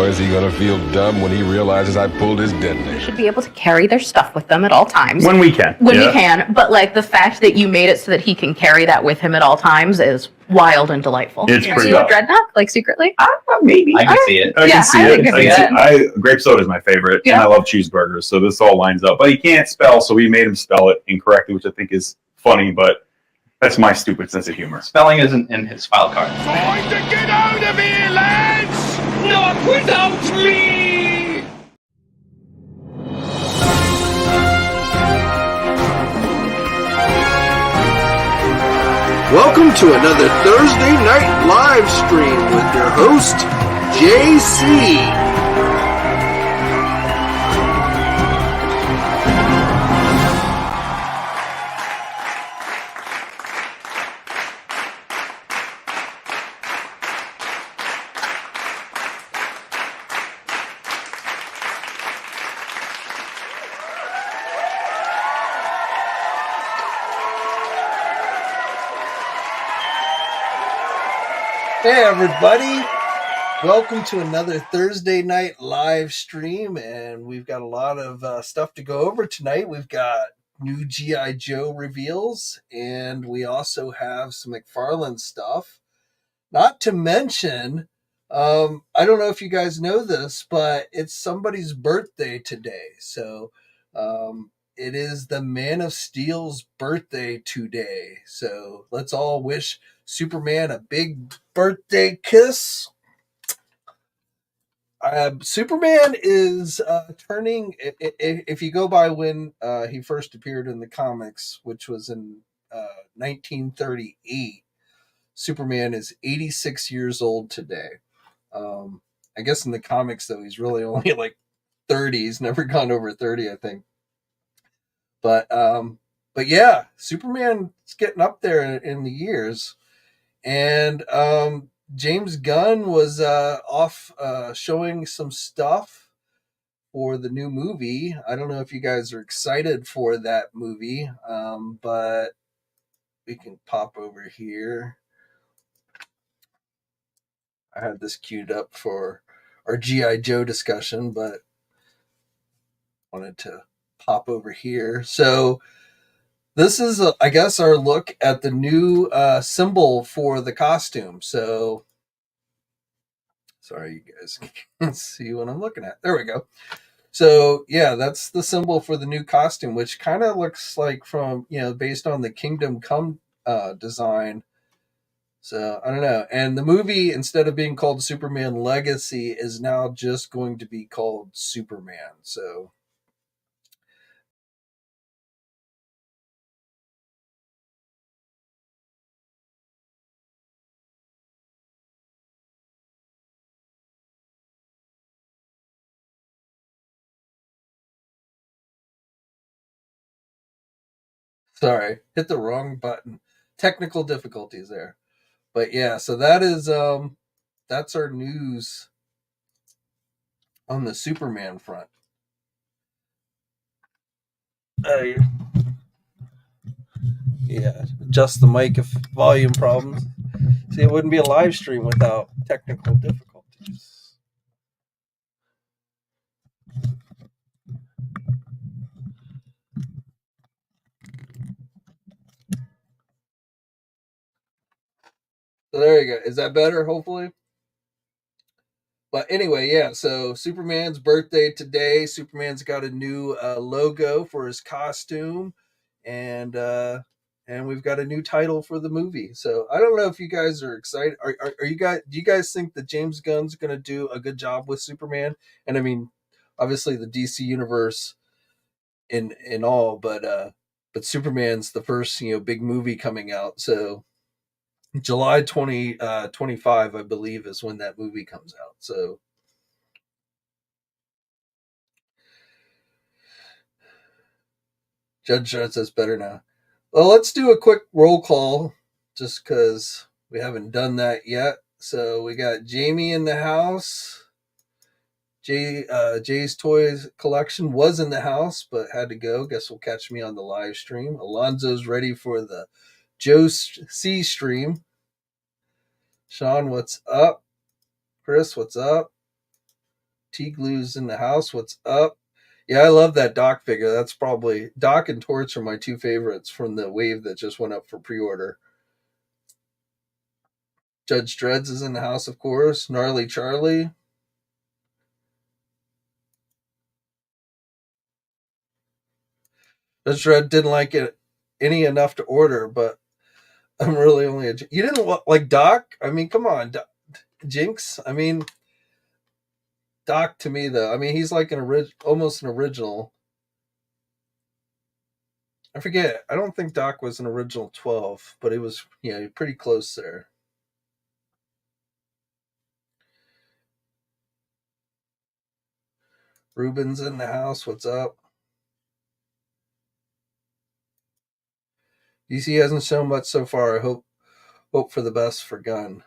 is he gonna feel dumb when he realizes I pulled his detonator? They should be able to carry their stuff with them at all times. When we can. We can. But like the fact that you made it so that he can carry that with him at all times is wild and delightful. It's Are pretty you a awesome. Dreadnought, like secretly? Maybe. I can see it. I can see it. Grape soda is my favorite, and I love cheeseburgers, so this all lines up. But he can't spell, so we made him spell it incorrectly, which I think is funny, but that's my stupid sense of humor. Spelling isn't in his file card. Trying to get out of here, lads! Not without me! Welcome to another Thursday night live stream with your host, JayC. Hey everybody, welcome to another Thursday night live stream, and we've got a lot of stuff to go over tonight. We've got new G.I. Joe reveals, and we also have some McFarlane stuff. Not to mention, I don't know if you guys know this, but it's somebody's birthday today. So it is the Man of Steel's birthday today. So let's all wish Superman a big birthday kiss. Superman is turning, if you go by when he first appeared in the comics, which was in 1938, Superman is 86 years old today. I guess in the comics, though, he's really only like 30. He's never gone over 30, I think. But yeah, Superman's getting up there in the years. And James Gunn was off showing some stuff for the new movie. I don't know if you guys are excited for that movie, but we can pop over here. I had this queued up for our G.I. Joe discussion, but wanted to pop over here. So this is, I guess, our look at the new symbol for the costume. So, sorry, you guys can't see what I'm looking at. There we go. So, yeah, that's the symbol for the new costume, which kind of looks like from, based on the Kingdom Come design. So, I don't know. And the movie, instead of being called Superman Legacy, is now just going to be called Superman. So, sorry, hit the wrong button. Technical difficulties there. But yeah, so that is that's our news on the Superman front. Yeah, adjust the mic if volume problems. See, it wouldn't be a live stream without technical difficulties. So there you go. Is that better, hopefully? But anyway, yeah, so Superman's birthday today. Superman's got a new logo for his costume, and we've got a new title for the movie. So I don't know if you guys are excited. Are you guys? Do you guys think that James Gunn's going to do a good job with Superman? And I mean, obviously the DC universe in all, but Superman's the first big movie coming out. So July 2025, I believe, is when that movie comes out. So Judge says better now. Well, let's do a quick roll call just because we haven't done that yet. So we got Jamie in the house. Jay's Toys collection was in the house, but had to go. Guess will catch me on the live stream. Alonzo's ready for the JayC stream. Sean, what's up? Chris, what's up? T-Glue's in the house. What's up? Yeah, I love that Doc figure. That's probably Doc and Torch are my two favorites from the wave that just went up for pre-order. Judge Dredd's is in the house, of course. Gnarly Charlie. Judge Dredd didn't like it any enough to order, but I'm really only a. You didn't like Doc? I mean, come on, Jinx. I mean, Doc to me though. I mean, he's like almost an original. I forget. I don't think Doc was an original 12, but it was pretty close there. Ruben's in the house. What's up? DC hasn't shown much so far. I hope for the best for Gunn.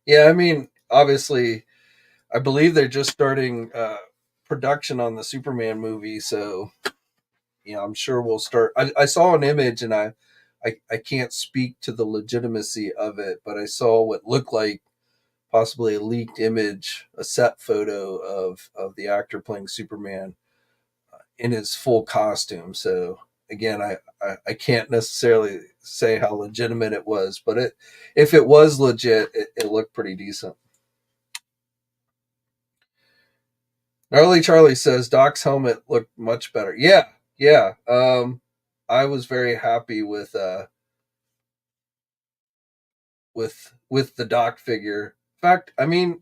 Yeah, I mean, obviously, I believe they're just starting production on the Superman movie, so I'm sure we'll start. I saw an image, and I can't speak to the legitimacy of it, but I saw what looked like possibly a leaked image, a set photo of the actor playing Superman in his full costume. So again, I can't necessarily say how legitimate it was, but if it was legit, it looked pretty decent. Gnarly Charlie says Doc's helmet looked much better. Yeah. I was very happy with the Doc figure. In fact, I mean,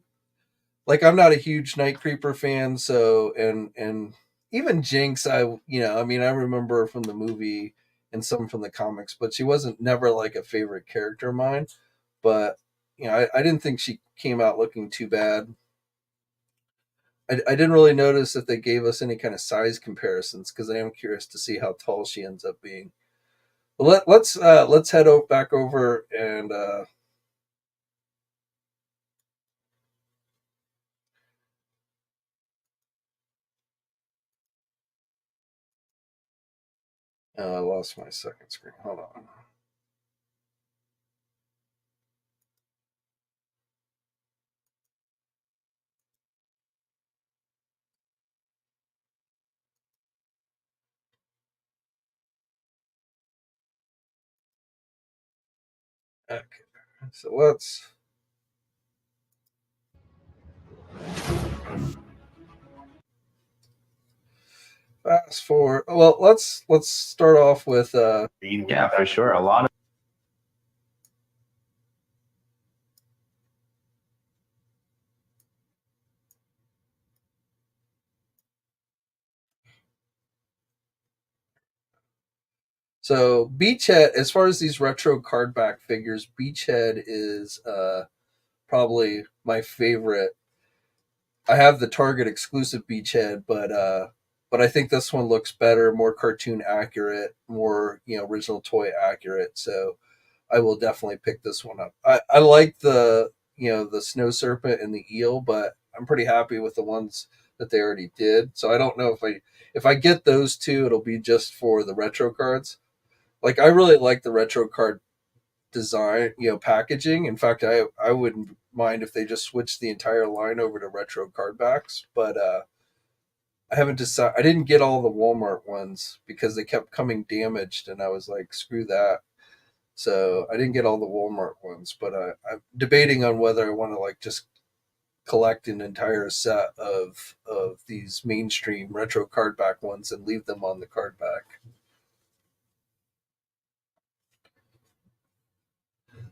like, I'm not a huge Night Creeper fan, so and even Jinx, I remember from the movie and some from the comics, but she wasn't never like a favorite character of mine. But I didn't think she came out looking too bad. I didn't really notice if they gave us any kind of size comparisons because I am curious to see how tall she ends up being. But let's head back over and I lost my second screen. Hold on. Okay, so let's fast forward. Well, let's start off with Yeah, for sure. A lot of so Beachhead. As far as these retro card back figures, Beachhead is probably my favorite. I have the Target exclusive Beachhead, but I think this one looks better, more cartoon accurate, more original toy accurate. So I will definitely pick this one up. I like the the Snow Serpent and the Eel, but I'm pretty happy with the ones that they already did. So I don't know if I get those two, it'll be just for the retro cards. Like, I really like the retro card design, packaging. In fact, I wouldn't mind if they just switched the entire line over to retro card backs, but I haven't decided. I didn't get all the Walmart ones because they kept coming damaged, and I was like, screw that. So I didn't get all the Walmart ones, but I'm debating on whether I want to like just collect an entire set of these mainstream retro card back ones and leave them on the card back.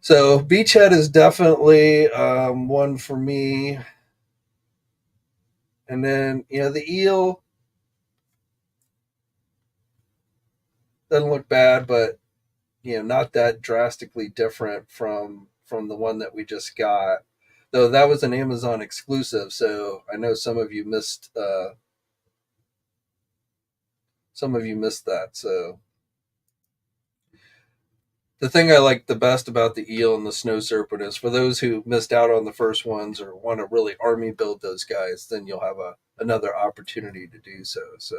So Beachhead is definitely one for me. And then the Eel doesn't look bad, but not that drastically different from the one that we just got. Though that was an Amazon exclusive, so I know some of you missed that. So the thing I like the best about the Eel and the Snow Serpent is for those who missed out on the first ones or want to really army build those guys, then you'll have another opportunity to do so. So,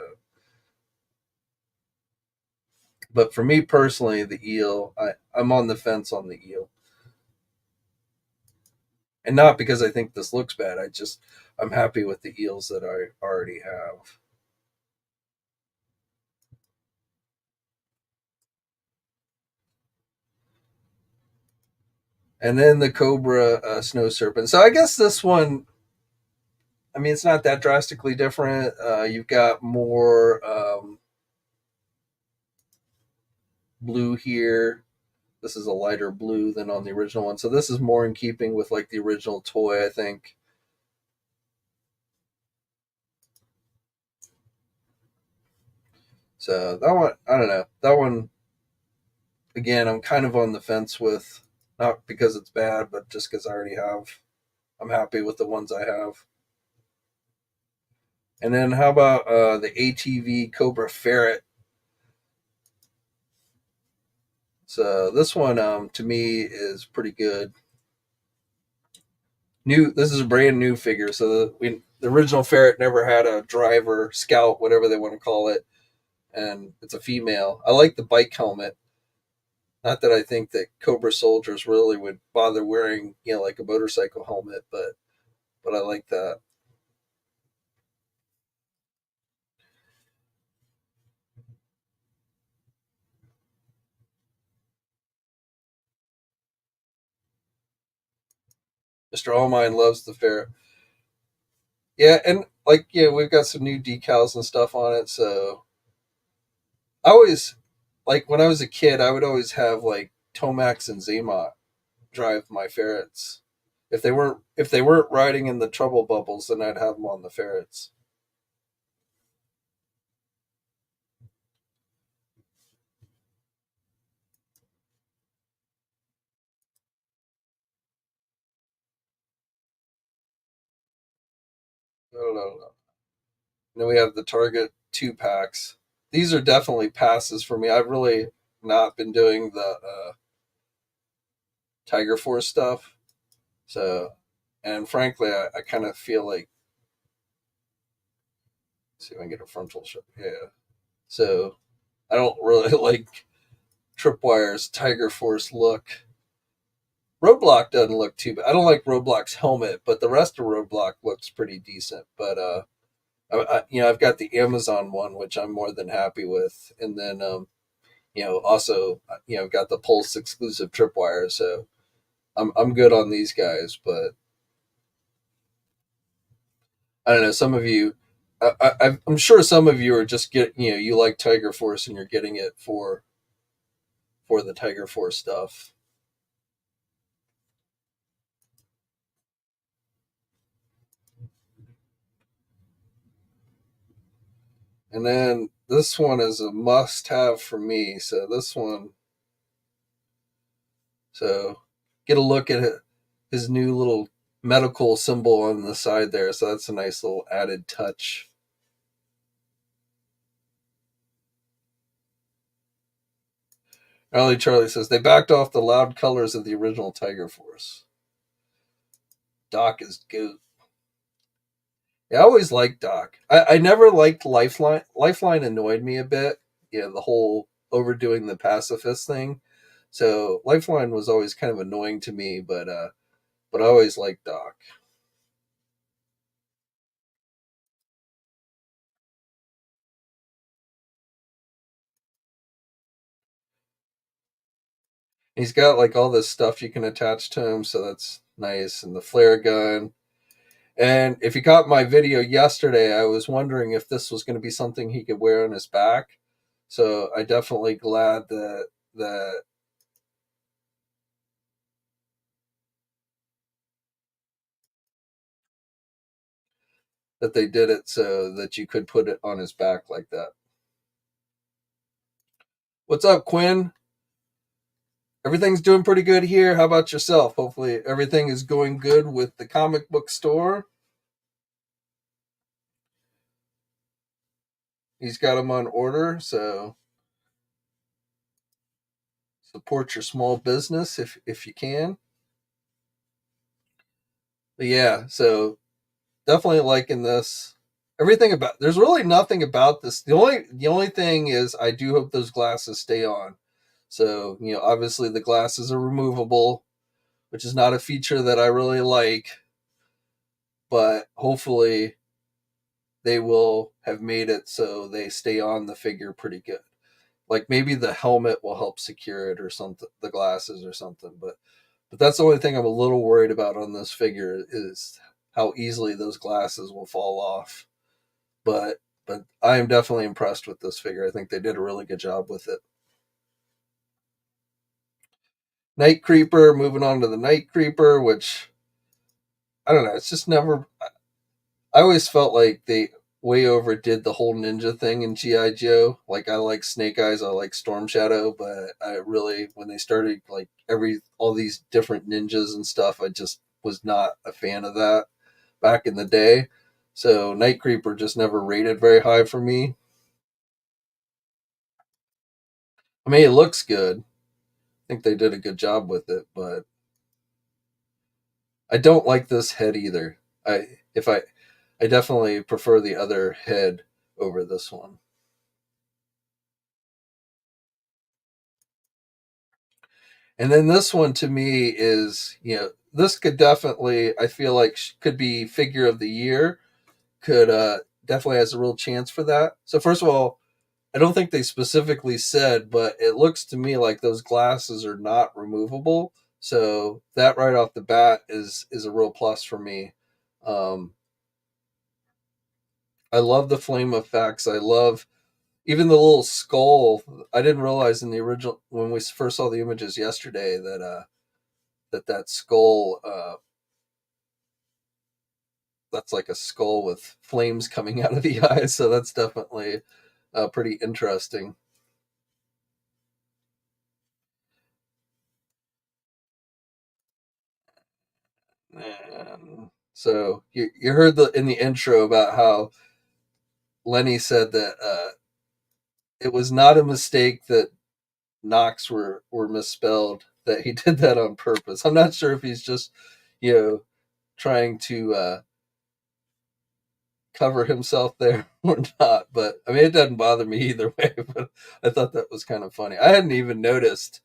but for me personally, the Eel, I'm on the fence on the Eel. And not because I think this looks bad. I'm happy with the eels that I already have. And then the Cobra Snow Serpent. So I guess this one, I mean, it's not that drastically different. You've got more blue here. This is a lighter blue than on the original one. So this is more in keeping with like the original toy, I think. So that one, I don't know. That one, again, I'm kind of on the fence with, not because it's bad, but just because I already have. I'm happy with the ones I have. And then how about the ATV Cobra Ferret? So this one, to me, is pretty good. This is a brand new figure. So the original Ferret never had a driver, scout, whatever they want to call it, and it's a female. I like the bike helmet. Not that I think that Cobra soldiers really would bother wearing, like a motorcycle helmet, but I like that. Mr. Allmine loves the Ferret. Yeah, and we've got some new decals and stuff on it. So I always, when I was a kid, I would always have like Tomax and Zaymot drive my Ferrets. If they weren't riding in the trouble bubbles, then I'd have them on the Ferrets. No. Then we have the Target 2-packs. These are definitely passes for me. I've really not been doing the Tiger Force stuff. So, and frankly, I kind of feel like, let's see if I can get a frontal shot. Yeah. So, I don't really like Tripwire's Tiger Force look. Roadblock doesn't look too bad. I don't like Roadblock's helmet, but the rest of Roadblock looks pretty decent. But I've got the Amazon one, which I'm more than happy with, and then also I've got the Pulse exclusive Tripwire, so I'm good on these guys. But I don't know. Some of you, I'm sure some of you are just you like Tiger Force and you're getting it for the Tiger Force stuff. And then this one is a must-have for me. So this one, get a look at his new little medical symbol on the side there. So that's a nice little added touch. Early Charlie says they backed off the loud colors of the original Tiger Force. Doc is good. Yeah, I always liked Doc. I never liked Lifeline. Lifeline annoyed me a bit. The whole overdoing the pacifist thing. So Lifeline was always kind of annoying to me, but I always liked Doc. He's got all this stuff you can attach to him, so that's nice. And the flare gun. And if you caught my video yesterday, I was wondering if this was going to be something he could wear on his back. So I definitely glad that they did it so that you could put it on his back like that. What's up, Quinn? Everything's doing pretty good here. How about yourself? Hopefully everything is going good with the comic book store. He's got them on order, so support your small business if you can. But yeah, so definitely liking this. There's really nothing about this. The only thing is I do hope those glasses stay on. So, obviously the glasses are removable, which is not a feature that I really like, but hopefully they will have made it so they stay on the figure pretty good. Like maybe the helmet will help secure it or something, the glasses or something, but that's the only thing I'm a little worried about on this figure is how easily those glasses will fall off. But I am definitely impressed with this figure. I think they did a really good job with it. Night Creeper, moving on to the Night Creeper, which I don't know, it's just never, I always felt like they way overdid the whole ninja thing in G.I. Joe. Like I like Snake Eyes, I like Storm Shadow, but I really, when they started like all these different ninjas and stuff, I just was not a fan of that back in the day. So Night Creeper just never rated very high for me. I mean, it looks good. I think they did a good job with it, but I don't like this head either. I definitely prefer the other head over this one. And then this one to me is, this could definitely, I feel like could be figure of the year. Could definitely has a real chance for that. So first of all, I don't think they specifically said, but it looks to me like those glasses are not removable. So that right off the bat is a real plus for me. I love the flame effects. I love even the little skull. I didn't realize in the original, when we first saw the images yesterday, that skull, that's like a skull with flames coming out of the eyes. So that's definitely pretty interesting. And so you heard in the intro about how Lenny said that it was not a mistake that Knox were misspelled, that he did that on purpose. I'm not sure if he's just, trying to cover himself there or not, but I mean, it doesn't bother me either way, but I thought that was kind of funny. I hadn't even noticed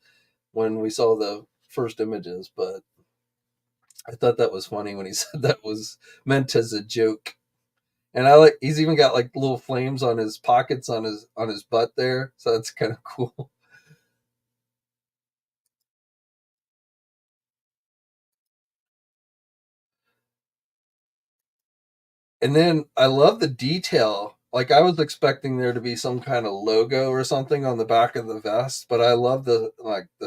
when we saw the first images, but I thought that was funny when he said that was meant as a joke. And he's even got like little flames on his pockets on his butt there, so that's kind of cool. And then I love the detail. Like I was expecting there to be some kind of logo or something on the back of the vest, but I love the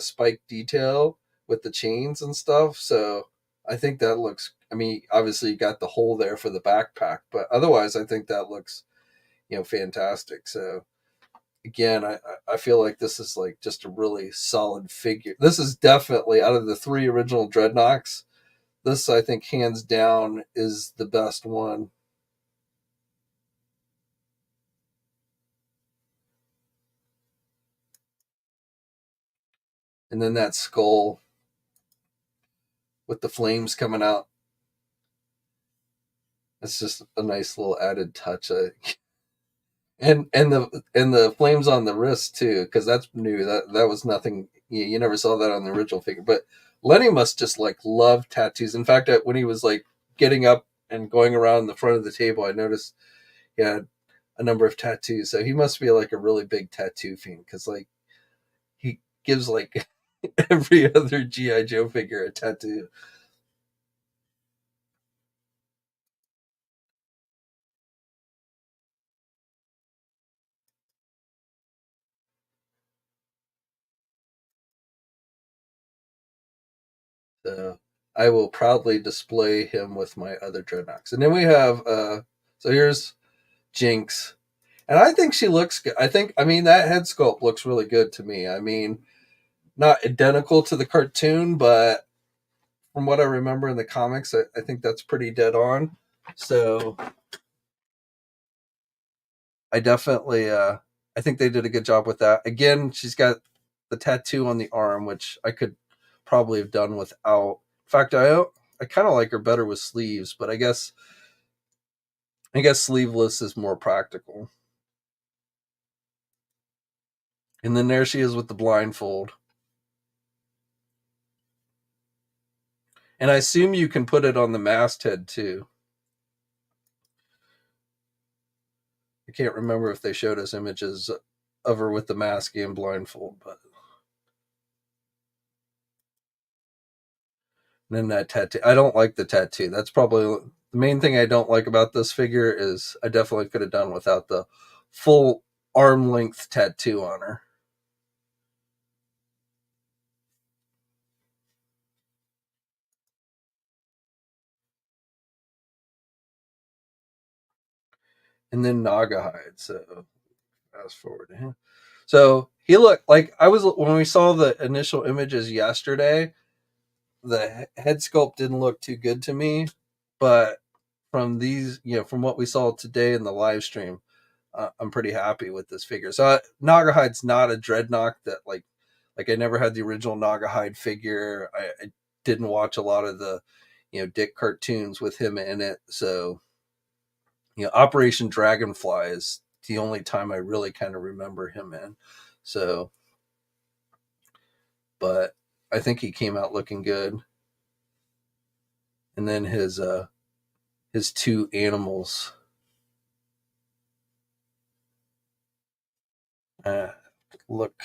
spike detail with the chains and stuff. So I think that looks, I mean, obviously you got the hole there for the backpack, but otherwise I think that looks, fantastic. So again, I feel like this is like just a really solid figure. This is definitely out of the 3 original Dreadnoks, this I think hands down is the best one. And then that skull with the flames coming out. It's just a nice little added touch. And the flames on the wrist too, because that's new. That was nothing. You never saw that on the original figure. But Lenny must just like love tattoos. In fact, when he was like getting up and going around the front of the table, I noticed he had a number of tattoos. So he must be like a really big tattoo fiend, because like he gives like every other G.I. Joe figure a tattoo. So I will proudly display him with my other Dreadnoks. And then we have, so here's Jinx. And I think she looks good. I mean, that head sculpt looks really good to me. I mean, not identical to the cartoon, but from what I remember in the comics, I think that's pretty dead on. So I definitely, I think they did a good job with that. Again, she's got the tattoo on the arm, which I could probably have done without. In fact, I kind of like her better with sleeves, but I guess sleeveless is more practical. And then there she is with the blindfold. And I assume you can put it on the masthead too. I can't remember if they showed us images of her with the mask and blindfold, but. And then that tattoo. I don't like the tattoo. That's probably the main thing I don't like about this figure is I definitely could have done without the full arm length tattoo on her. And then Nighahide. So fast forward to him. So he looked like when we saw the initial images yesterday, the head sculpt didn't look too good to me, but from these, from what we saw today in the live stream, I'm pretty happy with this figure. So Nigahide's not a dreadnought that like I never had the original Nighahide figure. I didn't watch a lot of the Dick cartoons with him in it. So Operation Dragonfly is the only time I really kind of remember him in. So, but I think he came out looking good. And then his two animals. Look.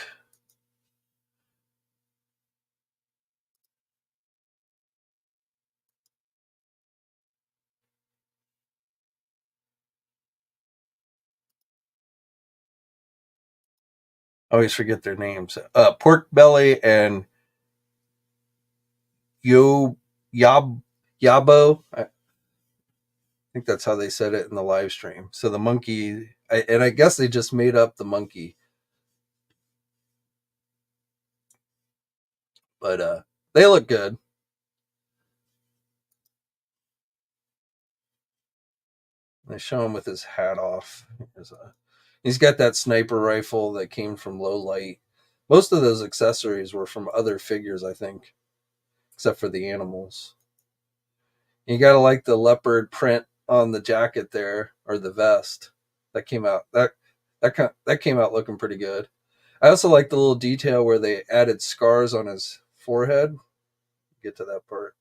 I always forget their names. Pork Belly and Yabo. I think that's how they said it in the live stream. So the monkey, and I guess they just made up the monkey. But they look good. They show him with his hat off. He's got that sniper rifle that came from Low Light. Most of those accessories were from other figures, I think, except for the animals. You gotta like the leopard print on the jacket there, or the vest. That came out that came out looking pretty good. I also like the little detail where they added scars on his forehead. Get to that part.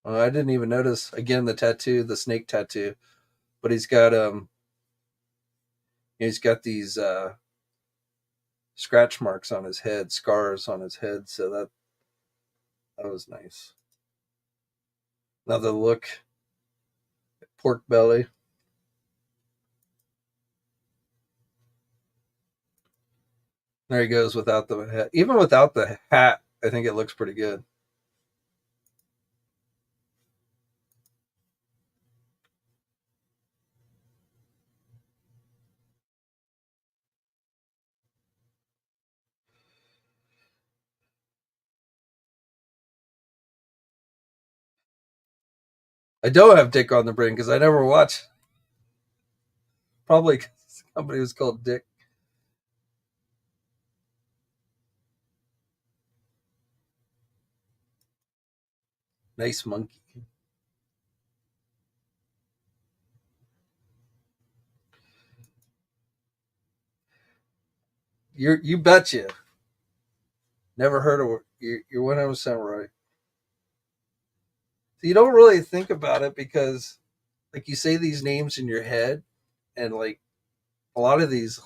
I didn't even notice again the tattoo, the snake tattoo, but he's got these scratch marks on his head, scars on his head, so that was nice. Another look at Pork Belly. There he goes without the hat. Even without the hat, I think it looks pretty good. I don't have Dick on the Brain because I never watched. Probably because somebody was called Dick. Nice monkey. You betcha. Never heard of it. You're 100% right. So you don't really think about it because, like, you say these names in your head, and like a lot of these,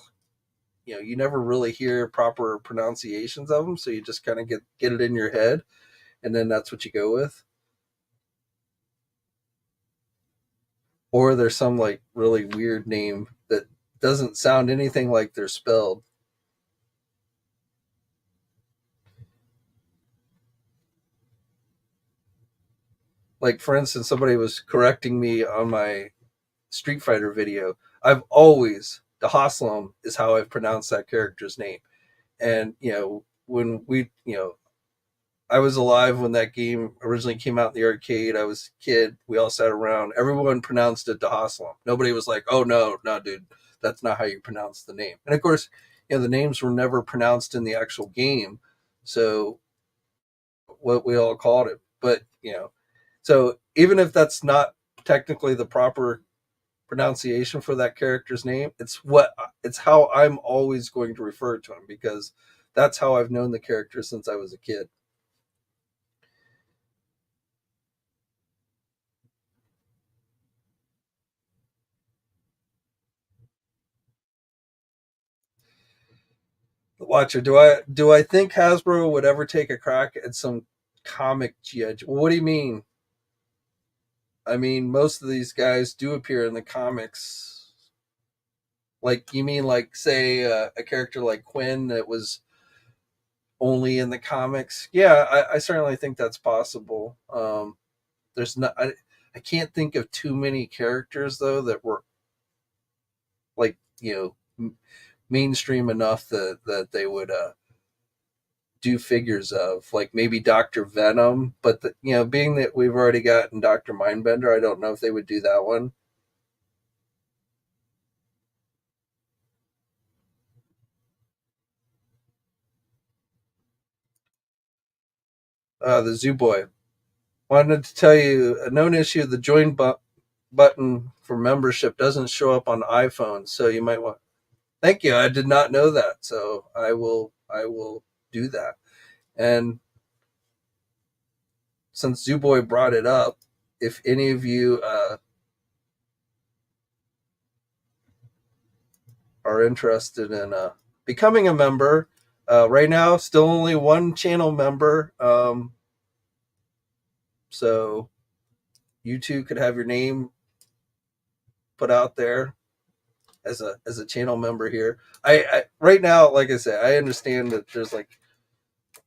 you never really hear proper pronunciations of them, so you just kind of get it in your head, and then that's what you go with. Or there's some like really weird name that doesn't sound anything like they're spelled. Like, for instance, somebody was correcting me on my Street Fighter video. I've always, the Haslam is how I've pronounced that character's name. And, when I was alive when that game originally came out in the arcade. I was a kid. We all sat around. Everyone pronounced it Dahaslam. Nobody was like, oh, no, dude, that's not how you pronounce the name. And of course, the names were never pronounced in the actual game. So what we all called it. But, so even if that's not technically the proper pronunciation for that character's name. It's how I'm always going to refer to him, because that's how I've known the character since I was a kid. Watcher, do I think Hasbro would ever take a crack at some comic G.I. Joe? What do you mean? I mean, most of these guys do appear in the comics. Like, you mean like, say, a character like Quinn that was only in the comics? Yeah, I certainly think that's possible. There's not, I can't think of too many characters though that were like, mainstream enough that they would do figures of, like maybe Dr. Venom, but being that we've already gotten Dr. Mindbender, I don't know if they would do that one. The Zoo Boy wanted to tell you a known issue: the join button for membership doesn't show up on iPhone, so you might want. Thank you. I did not know that, so I will do that. And since Zooboy brought it up, if any of you are interested in becoming a member, right now still only one channel member, so you too could have your name put out there as a channel member here. I right now, like I said, I understand that there's like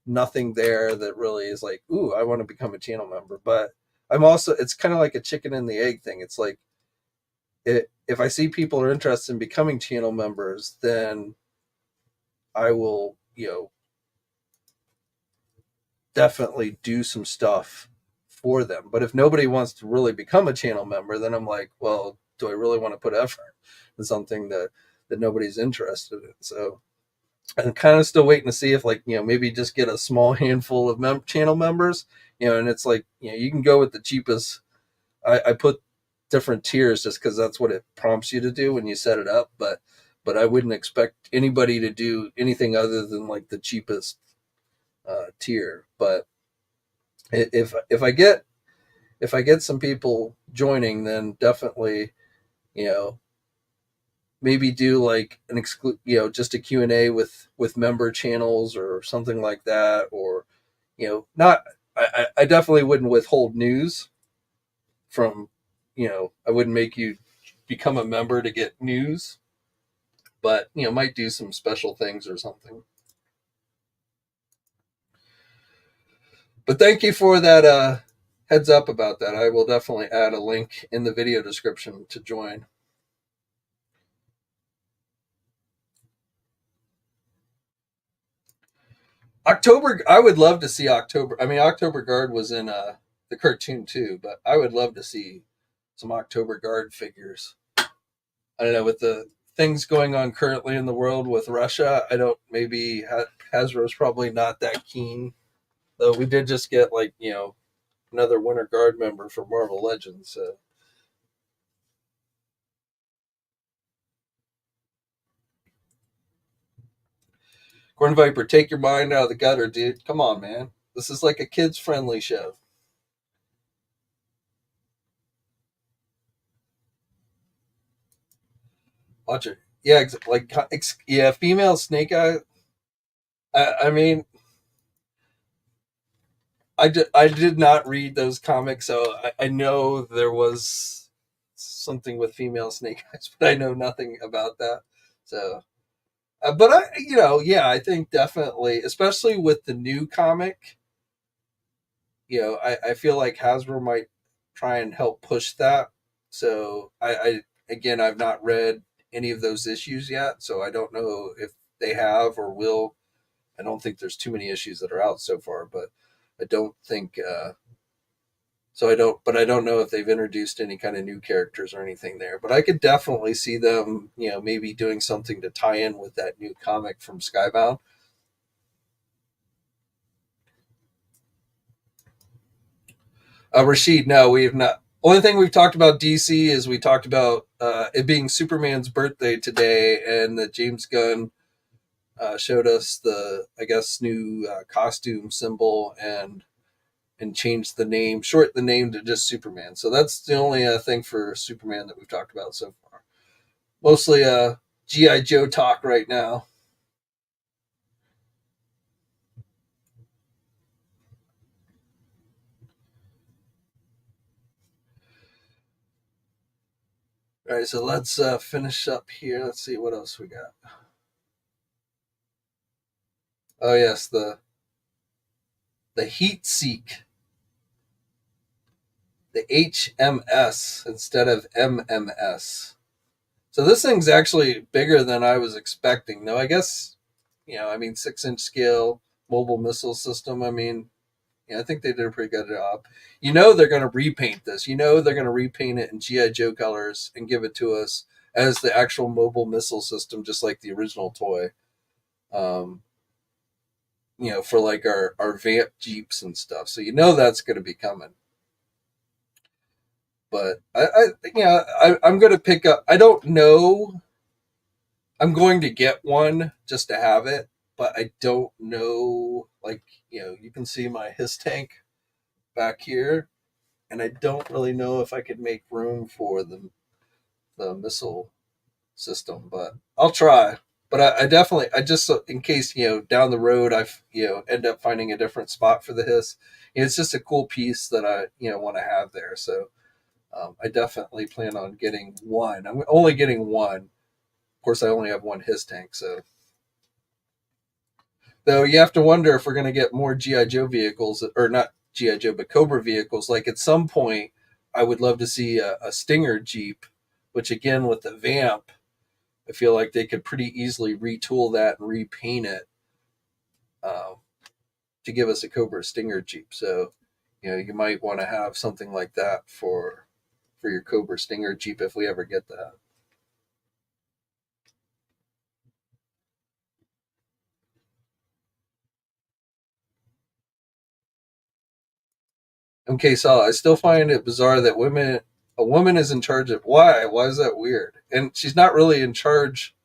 nothing there that really is like, ooh, I want to become a channel member. But I'm also, it's kind of like a chicken and the egg thing. It's like, if I see people are interested in becoming channel members, then I will, definitely do some stuff for them. But if nobody wants to really become a channel member, then I'm like, well, do I really want to put effort in something that nobody's interested in? So I'm kind of still waiting to see if, like, maybe just get a small handful of channel members, and it's like, you can go with the cheapest. I put different tiers just because that's what it prompts you to do when you set it up. But I wouldn't expect anybody to do anything other than like the cheapest tier. But if I get some people joining, then definitely, maybe do like an just a Q&A with member channels or something like that, or not. I definitely wouldn't withhold news from, I wouldn't make you become a member to get news, but might do some special things or something. But thank you for that heads up about that. I will definitely add a link in the video description to join. October, I would love to see October. I mean, October Guard was in the cartoon too, but I would love to see some October Guard figures. I don't know, with the things going on currently in the world with Russia, maybe Hasbro's probably not that keen. Though we did just get like, another Winter Guard member for Marvel Legends. So. Corn Viper, take your mind out of the gutter, dude. Come on, man. This is like a kids-friendly show. Watch it. Yeah, female Snake Eye. I mean, I did not read those comics, so I know there was something with female Snake Eyes, but I know nothing about that. So, but I think definitely, especially with the new comic, I feel like Hasbro might try and help push that. So again, I've not read any of those issues yet, so I don't know if they have or will. I don't think there's too many issues that are out so far, but I don't think but I don't know if they've introduced any kind of new characters or anything there. But I could definitely see them, maybe doing something to tie in with that new comic from Skybound. Rashid, no, we have not. Only thing we've talked about DC is we talked about it being Superman's birthday today, and that James Gunn showed us the, I guess, new costume symbol and changed the name, short the name to just Superman. So that's the only thing for Superman that we've talked about so far. Mostly G.I. Joe talk right now. All right, so let's finish up here. Let's see what else we got. Oh yes, the Heat Seek, the HMS instead of MMS. So this thing's actually bigger than I was expecting. Though I guess, 6-inch scale mobile missile system. I think they did a pretty good job. They're going to repaint this. They're going to repaint it in G.I. Joe colors and give it to us as the actual mobile missile system, just like the original toy. For like our Vamp Jeeps and stuff. So that's going to be coming. But I'm going to pick up. I don't know. I'm going to get one just to have it, but I don't know. You can see my His tank back here, and I don't really know if I could make room for the missile system, but I'll try. But I definitely, in case, down the road, end up finding a different spot for the Hiss. It's just a cool piece that I, want to have there. So I definitely plan on getting one. I'm only getting one. Of course, I only have one Hiss tank. So, though you have to wonder if we're going to get more G.I. Joe vehicles, or not G.I. Joe, but Cobra vehicles. Like at some point, I would love to see a Stinger Jeep, which again, with the Vamp, I feel like they could pretty easily retool that and repaint it to give us a Cobra Stinger Jeep. So, you might want to have something like that for your Cobra Stinger Jeep if we ever get that. Okay, so I still find it bizarre that a woman is in charge of. Why? Why is that weird? And she's not really in charge.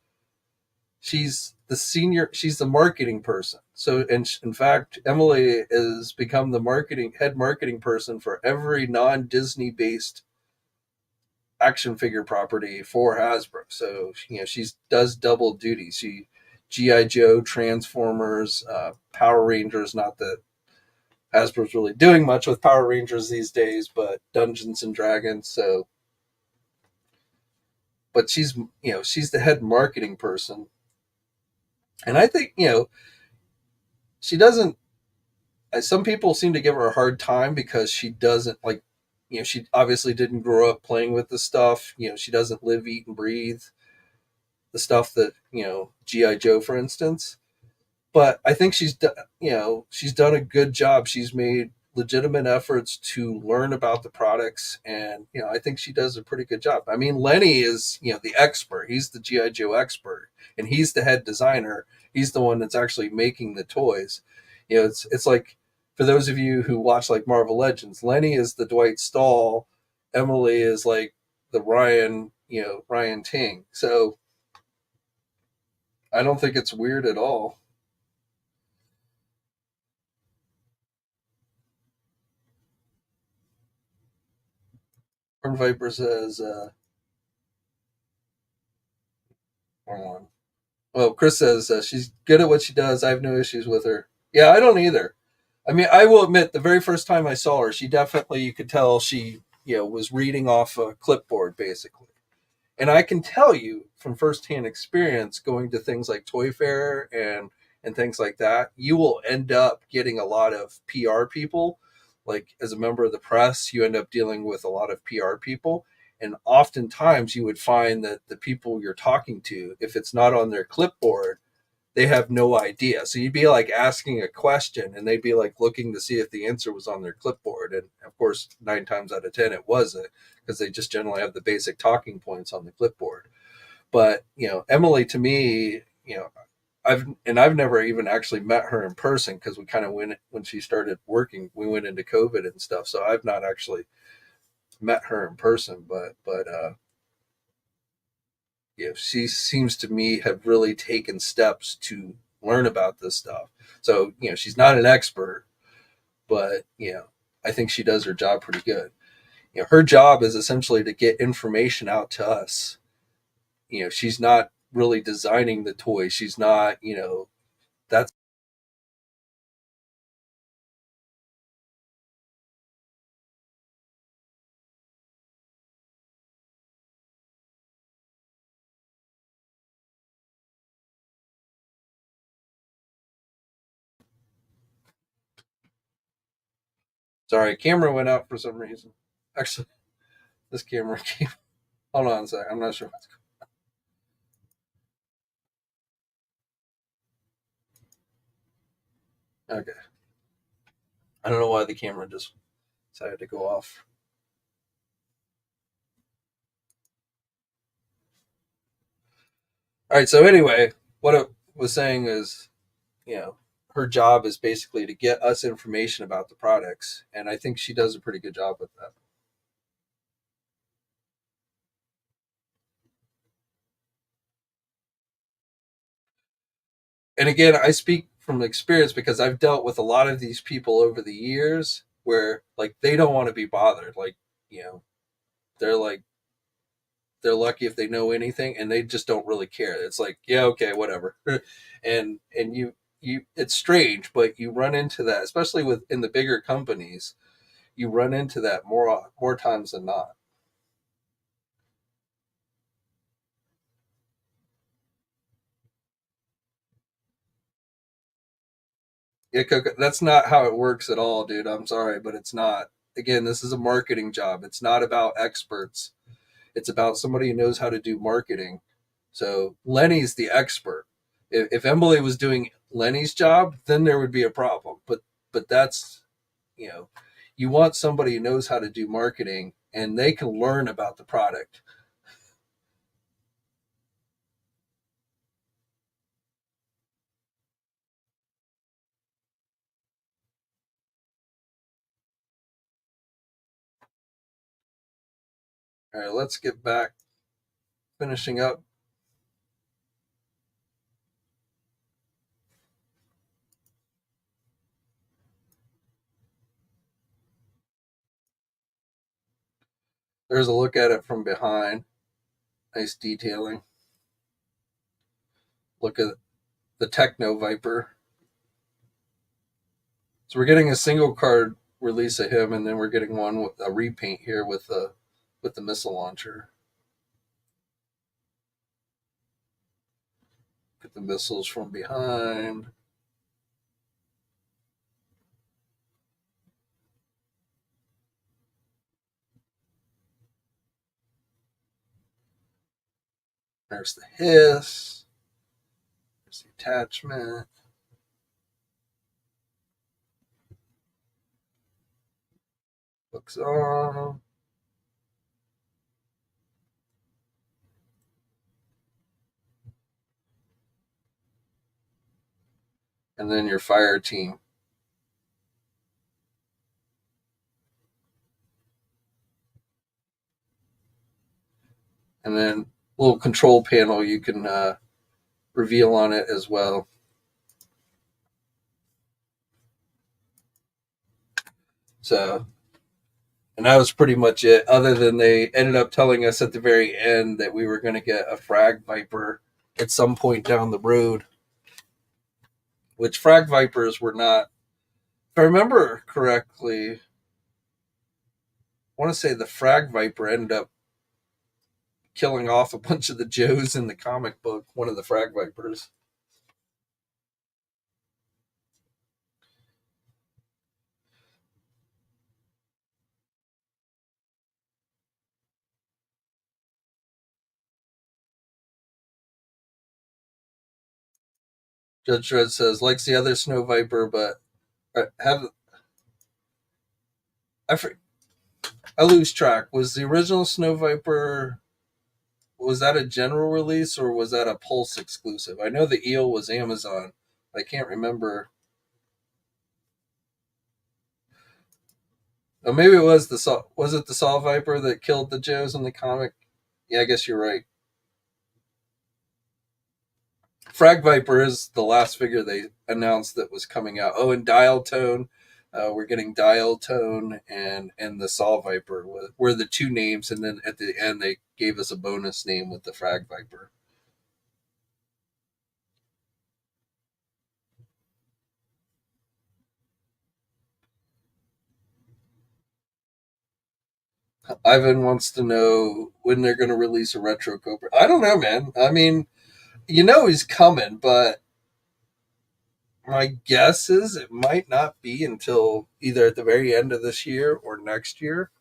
She's the marketing person. So, in fact, Emily has become the head marketing person for every non-Disney based action figure property for Hasbro. So, she does double duty. She G.I. Joe, Transformers, Power Rangers, not that Hasbro's really doing much with Power Rangers these days, but Dungeons and Dragons. So, but she's the head marketing person. And I think, she doesn't, some people seem to give her a hard time because she doesn't she obviously didn't grow up playing with this stuff. She doesn't live, eat, and breathe the stuff that, G.I. Joe, for instance. But I think she's done a good job. She's made legitimate efforts to learn about the products, and I think she does a pretty good job. Lenny is the expert. He's the G.I. Joe expert, and he's the head designer. He's the one that's actually making the toys. It's like, for those of you who watch like Marvel Legends, Lenny is the Dwight Stahl, Emily is like the Ryan Ting. So I don't think it's weird at all. Corn Viper says, hold on. Well, Chris says she's good at what she does. I have no issues with her. Yeah, I don't either. I will admit, the very first time I saw her, she definitely, you could tell she, was reading off a clipboard, basically. And I can tell you from firsthand experience, going to things like Toy Fair and things like that, you will end up getting a lot of PR people. Like, as a member of the press, you end up dealing with a lot of PR people. And oftentimes you would find that the people you're talking to, if it's not on their clipboard, they have no idea. So you'd be like asking a question and they'd be like looking to see if the answer was on their clipboard. And of course, 9 times out of 10, it wasn't, because they just generally have the basic talking points on the clipboard. But, Emily, to me, I've never even actually met her in person, because we kind of went, when she started working, we went into COVID and stuff. So I've not actually met her in person, but she seems to me have really taken steps to learn about this stuff. So, she's not an expert, but, I think she does her job pretty good. Her job is essentially to get information out to us. She's not really designing the toy. She's not, that's sorry, camera went out for some reason. Actually, this camera came. Hold on a sec. I'm not sure what's going on. Okay. I don't know why the camera just decided to go off. All right. So anyway, what I was saying is, her job is basically to get us information about the products, and I think she does a pretty good job with that. And again, I speak from experience because I've dealt with a lot of these people over the years where like they don't want to be bothered. Like, they're like, they're lucky if they know anything and they just don't really care. It's like, yeah, okay, whatever. and you it's strange, but you run into that, especially in the bigger companies, you run into that more times than not. Yeah, that's not how it works at all, dude. I'm sorry, but it's not. Again, this is a marketing job. It's not about experts. It's about somebody who knows how to do marketing. So Lenny's the expert. If Emily was doing Lenny's job, then there would be a problem. But that's, you want somebody who knows how to do marketing and they can learn about the product. All right, let's get back finishing up. There's a look at it from behind. Nice detailing. Look at the Techno Viper. So we're getting a single card release of him, and then we're getting one with a repaint here with the missile launcher. Get the missiles from behind. There's the hiss. There's the attachment. Hooks on. And then your fire team. And then a little control panel you can reveal on it as well. So, and that was pretty much it, other than they ended up telling us at the very end that we were going to get a Frag Viper at some point down the road, which Frag Vipers were not, if I remember correctly, I want to say the Frag Viper ended up killing off a bunch of the Joes in the comic book, one of the Frag Vipers. Judge Dredd says, likes the other Snow Viper, but I lose track. Was the original Snow Viper, was that a general release or was that a Pulse exclusive? I know the Eel was Amazon. I can't remember. Oh, maybe it was was it the Saw Viper that killed the Joes in the comic? Yeah, I guess you're right. Frag Viper is the last figure they announced that was coming out. Oh, and Dial Tone. We're getting Dial Tone and the Saw Viper were the two names, and then at the end they gave us a bonus name with the Frag Viper. Ivan wants to know when they're going to release a Retro Cobra. I don't know, man. I mean, he's coming, but my guess is it might not be until either at the very end of this year or next year.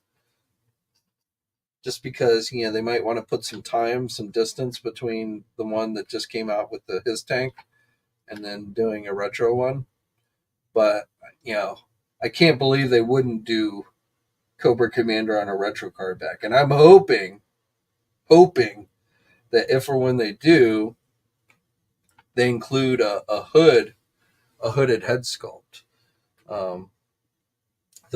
Just because, they might want to put some distance between the one that just came out with his tank and then doing a retro one. But, I can't believe they wouldn't do Cobra Commander on a retro card back. And I'm hoping that if or when they do, they include a hooded head sculpt. Though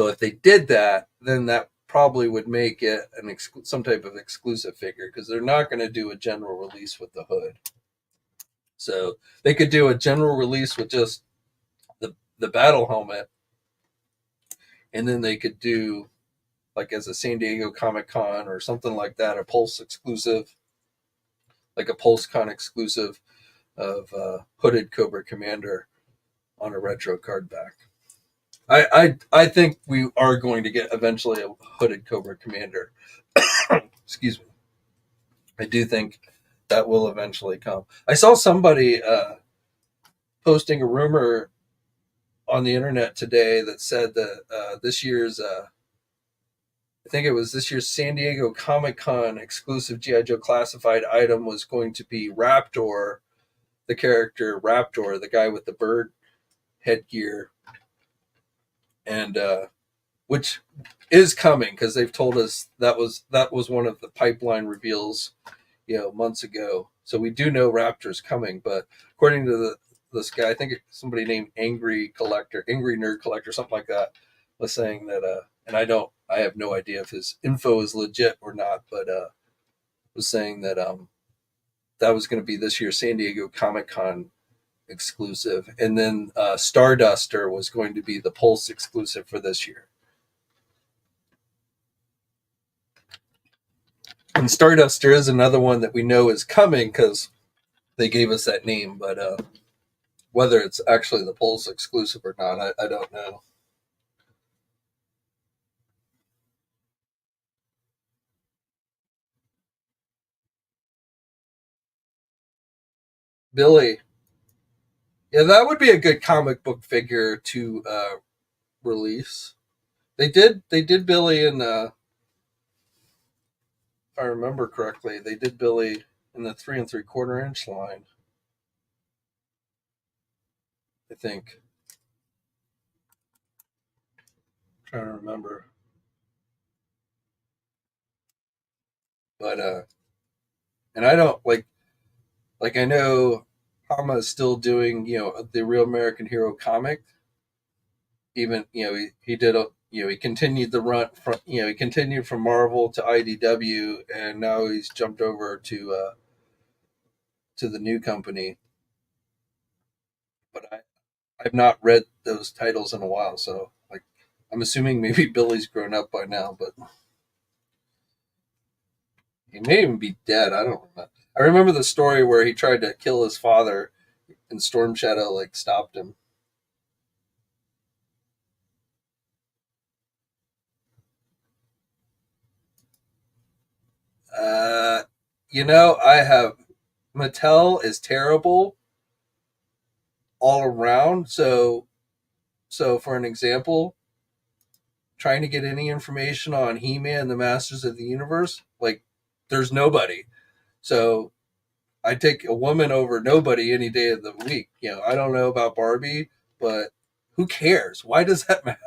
if they did that, then that probably would make it some type of exclusive figure, because they're not going to do a general release with the hood. So they could do a general release with just the battle helmet, and then they could do, like, as a San Diego Comic-Con or something like that, a Pulse exclusive, like a PulseCon exclusive of hooded Cobra Commander on a retro card back. I think we are going to get eventually a hooded Cobra Commander. Excuse me. I do think that will eventually come. I saw somebody posting a rumor on the internet today that said that this year's I think it was this year's San Diego Comic-Con exclusive G.I. Joe classified item was going to be Raptor, the character Raptor, the guy with the bird headgear, and which is coming, because they've told us that was one of the pipeline reveals, months ago. So we do know Raptor's coming, but according to this guy, I think somebody named Angry Nerd Collector, something like that, was saying that, and I have no idea if his info is legit or not, but was saying that that was going to be this year's San Diego Comic-Con exclusive, and then Starduster was going to be the Pulse exclusive for this year. And Starduster is another one that we know is coming because they gave us that name, but whether it's actually the Pulse exclusive or not, I don't know. Billy. Yeah, that would be a good comic book figure to release. They did Billy in if I remember correctly, they did Billy in the 3 3/4 inch line, I think. I'm trying to remember. But and I don't like I know Hama is still doing, the Real American Hero comic. Even, he did he continued the run from, he continued from Marvel to IDW, and now he's jumped over to the new company. But I've not read those titles in a while, so I'm assuming maybe Billy's grown up by now, but he may even be dead. I don't remember. I remember the story where he tried to kill his father, and Storm Shadow stopped him. I have Mattel is terrible all around. So for an example, trying to get any information on He-Man and the Masters of the Universe, there's nobody. So I take a woman over nobody any day of the week. I don't know about Barbie, but who cares? Why does that matter?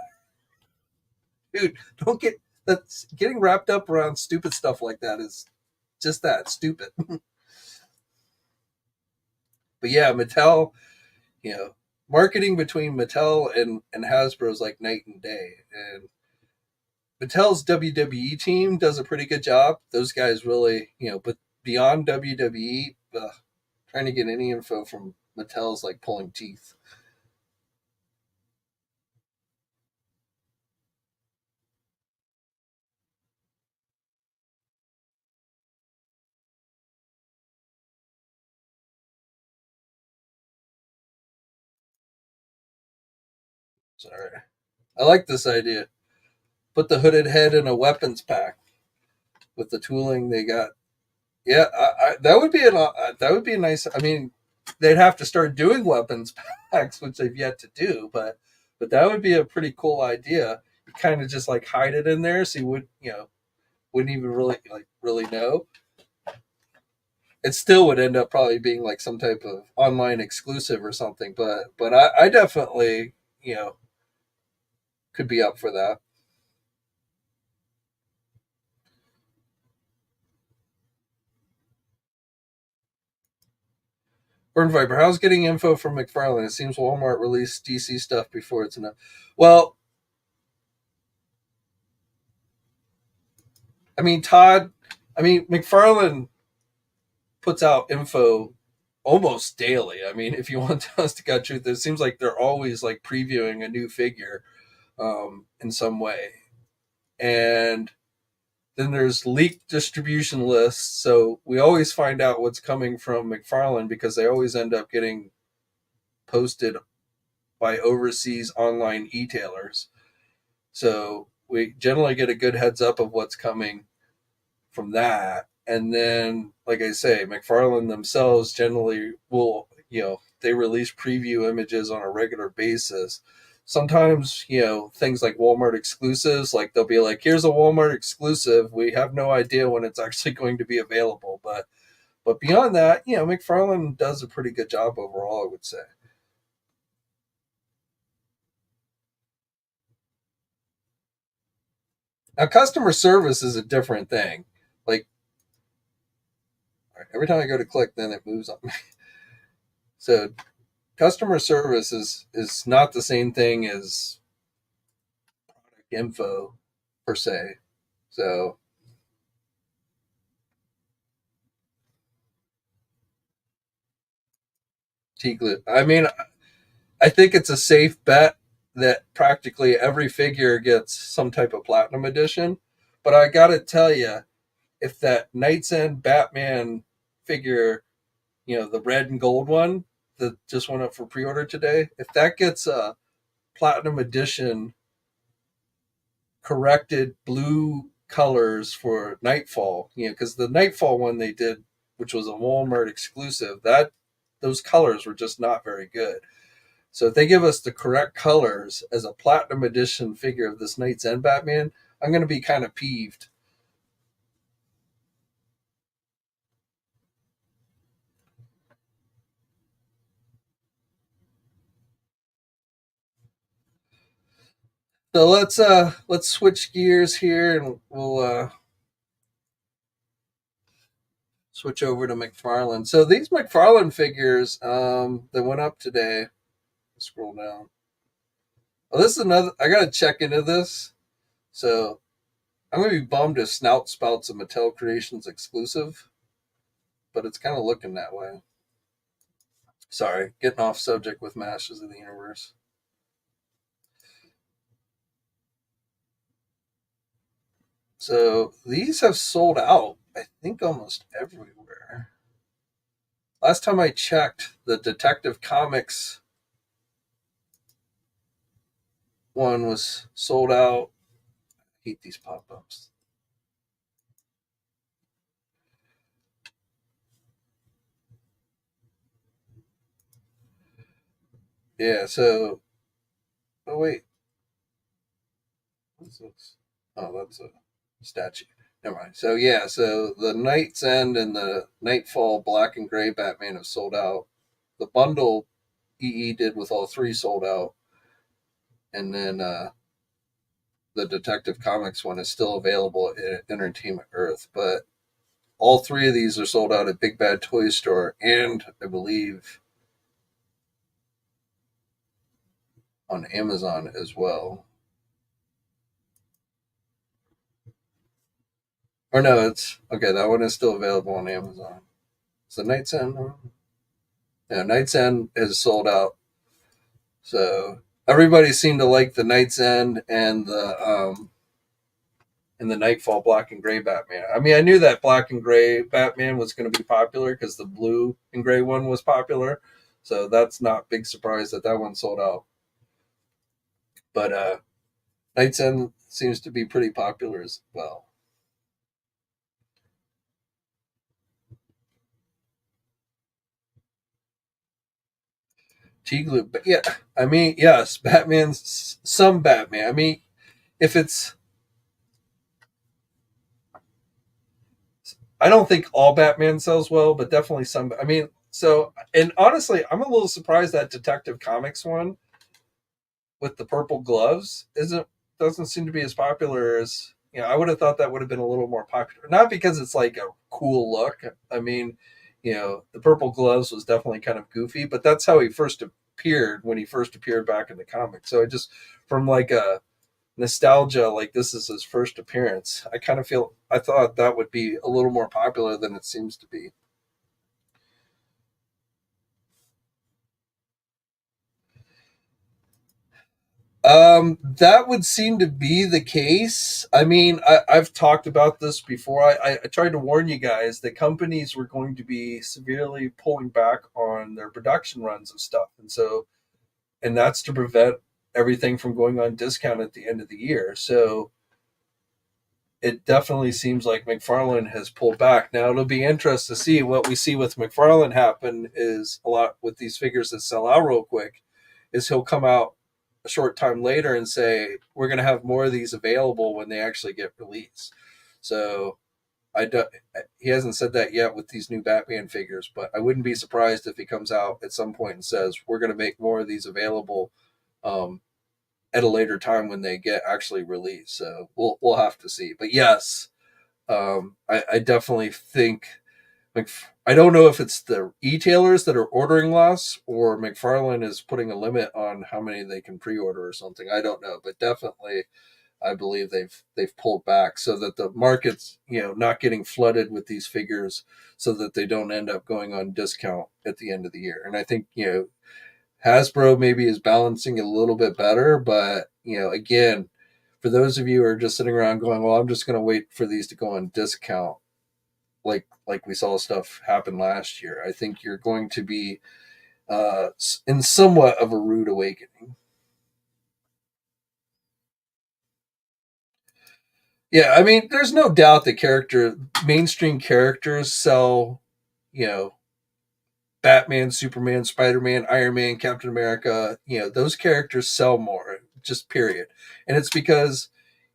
Dude, don't getting wrapped up around stupid stuff like that is just that, stupid. But yeah, Mattel, marketing between Mattel and Hasbro is like night and day. And Mattel's WWE team does a pretty good job. Those guys really, but beyond WWE, trying trying to get any info from Mattel's like pulling teeth. Sorry. I like this idea. Put the hooded head in a weapons pack with the tooling they got. Yeah, that would be a nice. I mean, they'd have to start doing weapons packs, which they've yet to do. But that would be a pretty cool idea. You kind of just like hide it in there, so you wouldn't even really know. It still would end up probably being like some type of online exclusive or something. But I definitely could be up for that. Burn Viper, how's getting info from McFarlane? It seems Walmart released DC stuff before it's enough. Well, I mean, McFarlane puts out info almost daily. I mean, if you want us to get truth, it seems like they're always like previewing a new figure in some way. And then there's leaked distribution lists. So we always find out what's coming from McFarlane because they always end up getting posted by overseas online e-tailers. So we generally get a good heads up of what's coming from that. And then, like I say, McFarlane themselves generally will, they release preview images on a regular basis. Sometimes, things like Walmart exclusives, like they'll be like, here's a Walmart exclusive. We have no idea when it's actually going to be available. But beyond that, McFarlane does a pretty good job overall, I would say. Now, customer service is a different thing. Like, every time I go to click, then it moves on me. So, customer service is not the same thing as product info, per se. So, Teaglet. I mean, I think it's a safe bet that practically every figure gets some type of platinum edition. But I got to tell you, if that Knight's End Batman figure, the red and gold one that just went up for pre-order today, if that gets a platinum edition corrected blue colors for Nightfall, because the Nightfall one they did, which was a Walmart exclusive, that those colors were just not very good. So if they give us the correct colors as a platinum edition figure of this Knight's End Batman, I'm going to be kind of peeved. So let's switch gears here and we'll switch over to McFarlane. So these McFarlane figures that went up today. Scroll down. Oh, this is another. I gotta check into this. So I'm gonna be bummed if Snout Spout's a Mattel Creations exclusive, but it's kind of looking that way. Sorry, getting off subject with Masters of the Universe. So these have sold out, I think, almost everywhere. Last time I checked, the Detective Comics one was sold out. I hate these pop-ups. Yeah, so... Oh, wait. What's this? Oh, that's a statue. Never mind. So, yeah, so the Knight's End and the Nightfall Black and Gray Batman have sold out. The bundle EE did with all three sold out. And then the Detective Comics one is still available at Entertainment Earth. But all three of these are sold out at Big Bad Toy Store and, I believe, on Amazon as well. Or no, it's okay. That one is still available on Amazon. It's the Knight's End one. Yeah, Night's End has sold out. So everybody seemed to like the Night's End and the Nightfall Black and Gray Batman. I mean, I knew that Black and Gray Batman was going to be popular because the blue and gray one was popular. So that's not big surprise that that one sold out. But Night's End seems to be pretty popular as well. T-Glue, but yeah, I mean, yes, Batman's some Batman. I mean, if it's, I don't think all Batman sells well, but definitely some. I mean, so, and honestly, I'm a little surprised that Detective Comics one with the purple gloves doesn't seem to be as popular as, you know, I would have thought that would have been a little more popular. Not because it's like a cool look. I mean, you know, the purple gloves was definitely kind of goofy, but that's how he first appeared when he first appeared back in the comic. So it just, from like a nostalgia, like this is his first appearance, I thought that would be a little more popular than it seems to be. That would seem to be the case. I mean, I've talked about this before. I tried to warn you guys that companies were going to be severely pulling back on their production runs of stuff. And that's to prevent everything from going on discount at the end of the year. So it definitely seems like McFarlane has pulled back. Now it'll be interesting to see what we see with McFarlane happen is a lot with these figures that sell out real quick is he'll come out a short time later and say, we're going to have more of these available when they actually get released. So he hasn't said that yet with these new Batman figures, but I wouldn't be surprised if he comes out at some point and says, we're going to make more of these available at a later time when they get actually released. So we'll have to see. But yes, I definitely think I don't know if it's the e-tailers that are ordering less or McFarlane is putting a limit on how many they can pre-order or something. I don't know, but definitely I believe they've pulled back so that the market's, you know, not getting flooded with these figures so that they don't end up going on discount at the end of the year. And I think, you know, Hasbro maybe is balancing it a little bit better, but, you know, again, for those of you who are just sitting around going, well, I'm just going to wait for these to go on discount, like we saw stuff happen last year, I think you're going to be in somewhat of a rude awakening. Yeah, I mean, there's no doubt that mainstream characters sell, you know, Batman, Superman, Spider-Man, Iron Man, Captain America, you know, those characters sell more, just period. And it's because,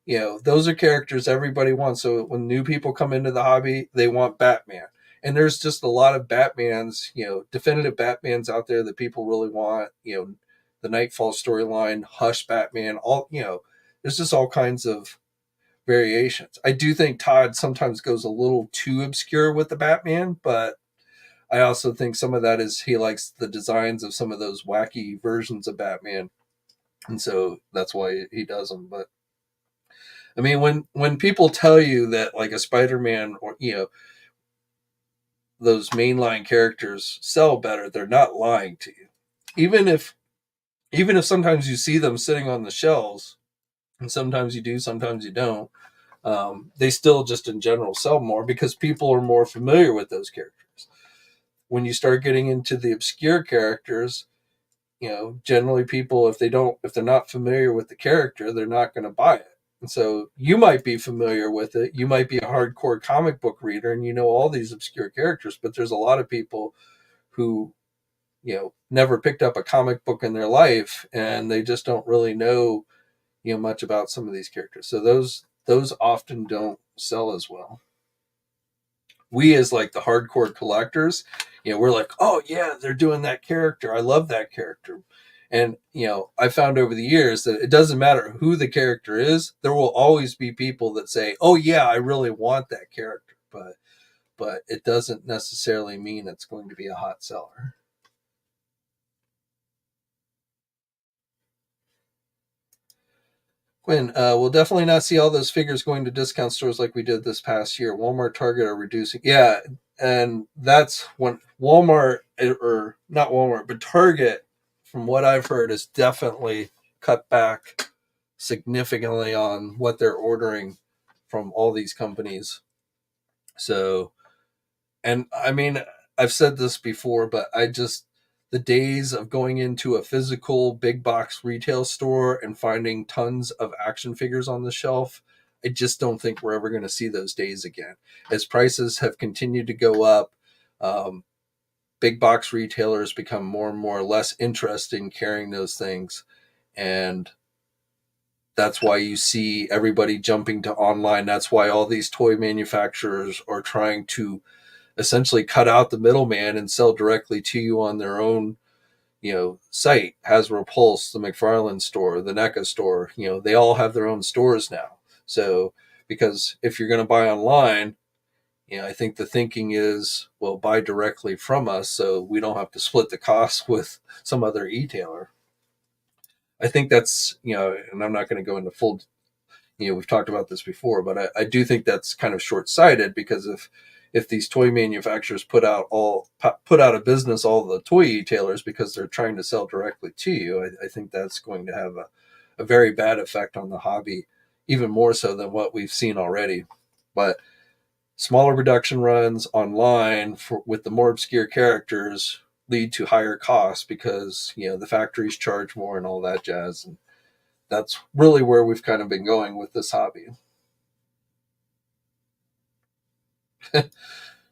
you know, those are characters everybody wants. So when new people come into the hobby, they want Batman. And there's just a lot of Batmans, you know, definitive Batmans out there that people really want, you know, the Nightfall storyline, Hush Batman, all, you know, there's just all kinds of variations. I do think Todd sometimes goes a little too obscure with the Batman, but I also think some of that is he likes the designs of some of those wacky versions of Batman, and so that's why he does them. But I mean, when people tell you that like a Spider-Man or, you know, those mainline characters sell better, they're not lying to you. Even if sometimes you see them sitting on the shelves, and sometimes you do, sometimes you don't. They still just in general sell more because people are more familiar with those characters. When you start getting into the obscure characters, you know, generally people, if they're not familiar with the character, they're not going to buy it. And so you might be familiar with it. You might be a hardcore comic book reader and you know all these obscure characters, but there's a lot of people who, you know, never picked up a comic book in their life and they just don't really know, you know, much about some of these characters. So those often don't sell as well. We as like the hardcore collectors, you know, we're like, oh yeah, they're doing that character. I love that character. And, you know, I found over the years that it doesn't matter who the character is. There will always be people that say, oh yeah, I really want that character. But it doesn't necessarily mean it's going to be a hot seller. Quinn, we'll definitely not see all those figures going to discount stores like we did this past year. Walmart, Target are reducing. Yeah, and that's when Walmart, or not Walmart, but Target, from what I've heard, is definitely cut back significantly on what they're ordering from all these companies. So, and I mean, I've said this before, but the days of going into a physical big box retail store and finding tons of action figures on the shelf, I just don't think we're ever going to see those days again. As prices have continued to go up, big box retailers become more and more less interested in carrying those things. And that's why you see everybody jumping to online. That's why all these toy manufacturers are trying to essentially cut out the middleman and sell directly to you on their own, site. Hasbro Pulse, the McFarlane store, the NECA store, they all have their own stores now. So, because if you're going to buy online, I think the thinking is, well, buy directly from us so we don't have to split the cost with some other e-tailer. I think that's, and I'm not going to go into full, we've talked about this before, but I do think that's kind of short-sighted, because if these toy manufacturers put out of business all the toy retailers because they're trying to sell directly to you, I think that's going to have a very bad effect on the hobby, even more so than what we've seen already. But smaller production runs online with the more obscure characters lead to higher costs because, the factories charge more and all that jazz. And that's really where we've kind of been going with this hobby.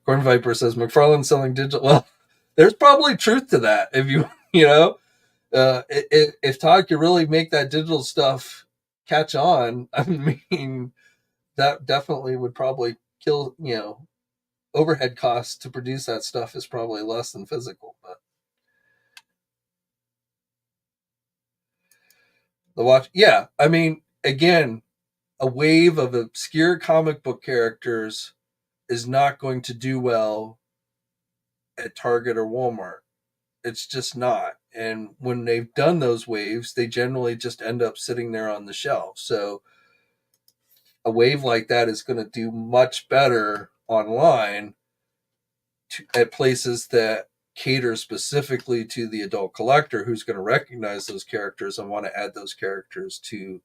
Corn Viper says McFarlane selling digital. Well, there's probably truth to that. If if Todd could really make that digital stuff catch on, I mean, that definitely would probably kill, overhead costs to produce that stuff is probably less than physical. But the watch, yeah, I mean, again, a wave of obscure comic book characters is not going to do well at Target or Walmart. It's just not. And when they've done those waves, they generally just end up sitting there on the shelf. So a wave like that is going to do much better online at places that cater specifically to the adult collector who's going to recognize those characters and want to add those characters to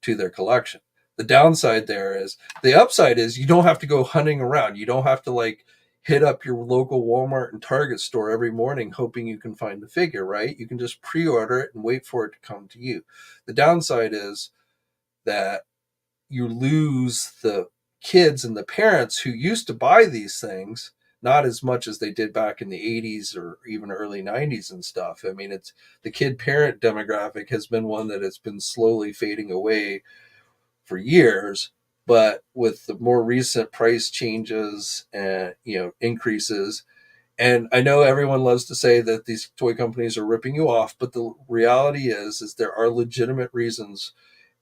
their collection. The downside there is, the upside is you don't have to go hunting around. You don't have to hit up your local Walmart and Target store every morning hoping you can find the figure, right? You can just pre-order it and wait for it to come to you. The downside is that you lose the kids and the parents who used to buy these things, not as much as they did back in the 80s or even early 90s and stuff. I mean, it's the kid parent demographic has been one that has been slowly fading away for years, but with the more recent price changes and increases, and I know everyone loves to say that these toy companies are ripping you off, but the reality is there are legitimate reasons.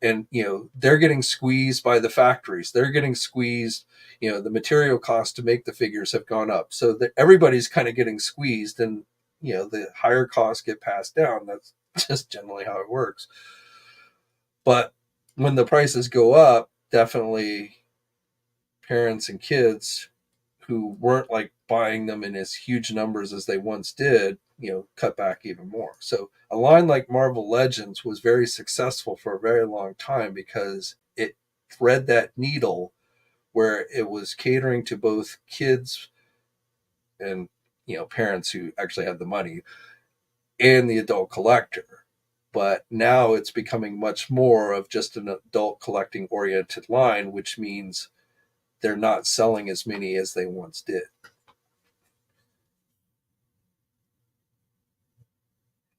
And they're getting squeezed by the factories. They're getting squeezed. The material costs to make the figures have gone up, so that everybody's kind of getting squeezed, and the higher costs get passed down. That's just generally how it works. But when the prices go up, definitely parents and kids who weren't buying them in as huge numbers as they once did, cut back even more. So a line like Marvel Legends was very successful for a very long time because it thread that needle where it was catering to both kids and parents who actually had the money and the adult collector. But now it's becoming much more of just an adult collecting oriented line, which means they're not selling as many as they once did.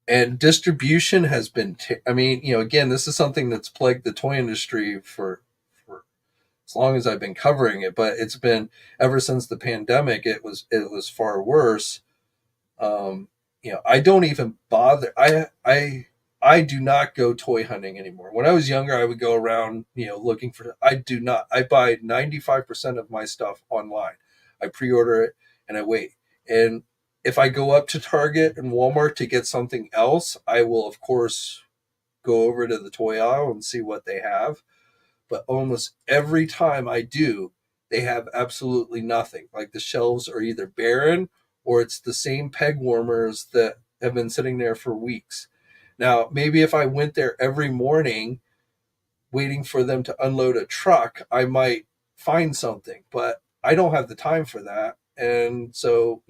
And distribution has been, again, this is something that's plagued the toy industry for as long as I've been covering it, but it's been ever since the pandemic, it was far worse. I don't even bother. I do not go toy hunting anymore. When I was younger, I would go around, looking for, I do not. I buy 95% of my stuff online. I pre-order it and I wait. And if I go up to Target and Walmart to get something else, I will, of course, go over to the toy aisle and see what they have. But almost every time I do, they have absolutely nothing. Like the shelves are either barren or it's the same peg warmers that have been sitting there for weeks. Now, maybe if I went there every morning waiting for them to unload a truck, I might find something, but I don't have the time for that. And so,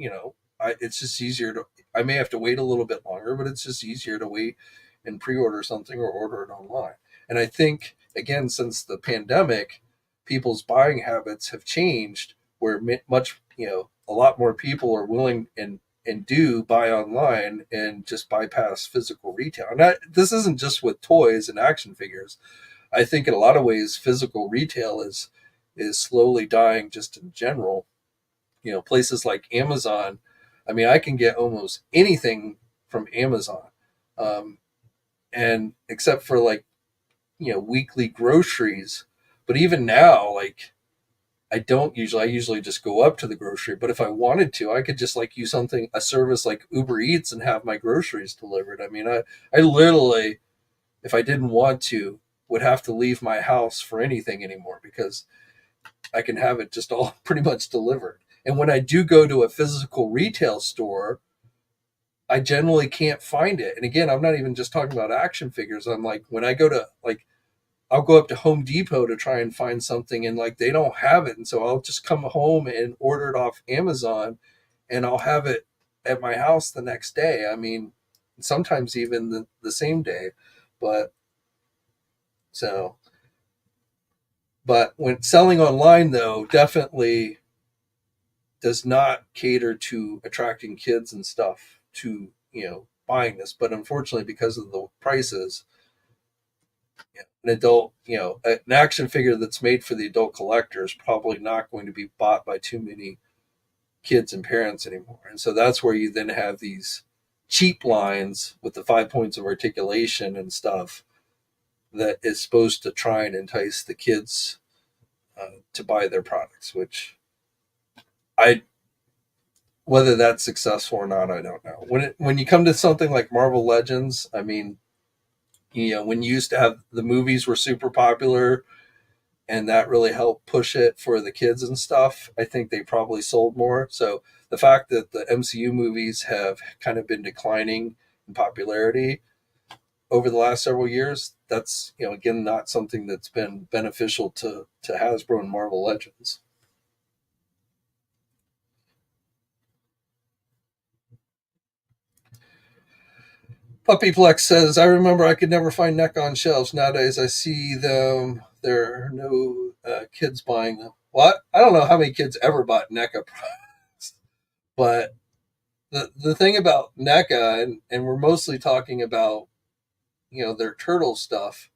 it's just easier I may have to wait a little bit longer, but it's just easier to wait and pre-order something or order it online. And I think, again, since the pandemic, people's buying habits have changed where a lot more people are willing and do buy online and just bypass physical retail. And this isn't just with toys and action figures. I think in a lot of ways, physical retail is slowly dying just in general. Places like Amazon, I mean, I can get almost anything from Amazon. And except for weekly groceries. But even now, I usually just go up to the grocery, but if I wanted to, I could just use a service like Uber Eats and have my groceries delivered. I mean, I literally, if I didn't want to, would have to leave my house for anything anymore because I can have it just all pretty much delivered. And when I do go to a physical retail store, I generally can't find it. And again, I'm not even just talking about action figures. I'm when I go to I'll go up to Home Depot to try and find something and they don't have it. And so I'll just come home and order it off Amazon and I'll have it at my house the next day. I mean, sometimes even the same day. But when selling online though, definitely does not cater to attracting kids and stuff to, buying this. But unfortunately, because of the prices, an adult, an action figure that's made for the adult collector is probably not going to be bought by too many kids and parents anymore. And so that's where you then have these cheap lines with the 5 points of articulation and stuff that is supposed to try and entice the kids to buy their products, which whether that's successful or not, I don't know. When you come to something like Marvel Legends, I mean, when you used to have the movies were super popular and that really helped push it for the kids and stuff, I think they probably sold more. So the fact that the MCU movies have kind of been declining in popularity over the last several years, that's, again, not something that's been beneficial to Hasbro and Marvel Legends. Puppyplex says, I remember I could never find NECA on shelves. Nowadays I see them. There are no kids buying them. Well, I don't know how many kids ever bought NECA products. But the thing about NECA, and we're mostly talking about, their turtle stuff,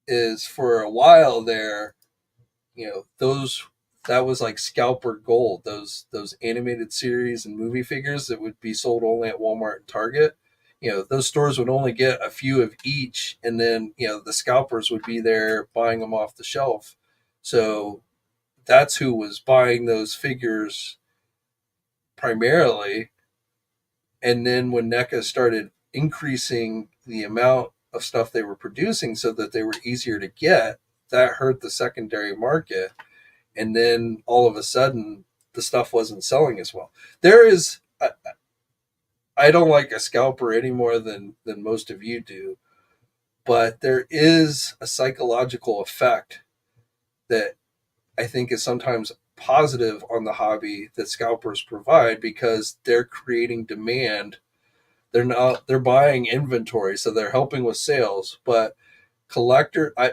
is for a while there, that was like scalper gold. Those animated series and movie figures that would be sold only at Walmart and Target. Those stores would only get a few of each, and then, the scalpers would be there buying them off the shelf. So that's who was buying those figures primarily. And then when NECA started increasing the amount of stuff they were producing so that they were easier to get, that hurt the secondary market. And then all of a sudden, the stuff wasn't selling as well. I don't like a scalper any more than most of you do, but there is a psychological effect that I think is sometimes positive on the hobby that scalpers provide because they're creating demand. They're buying inventory, so they're helping with sales. But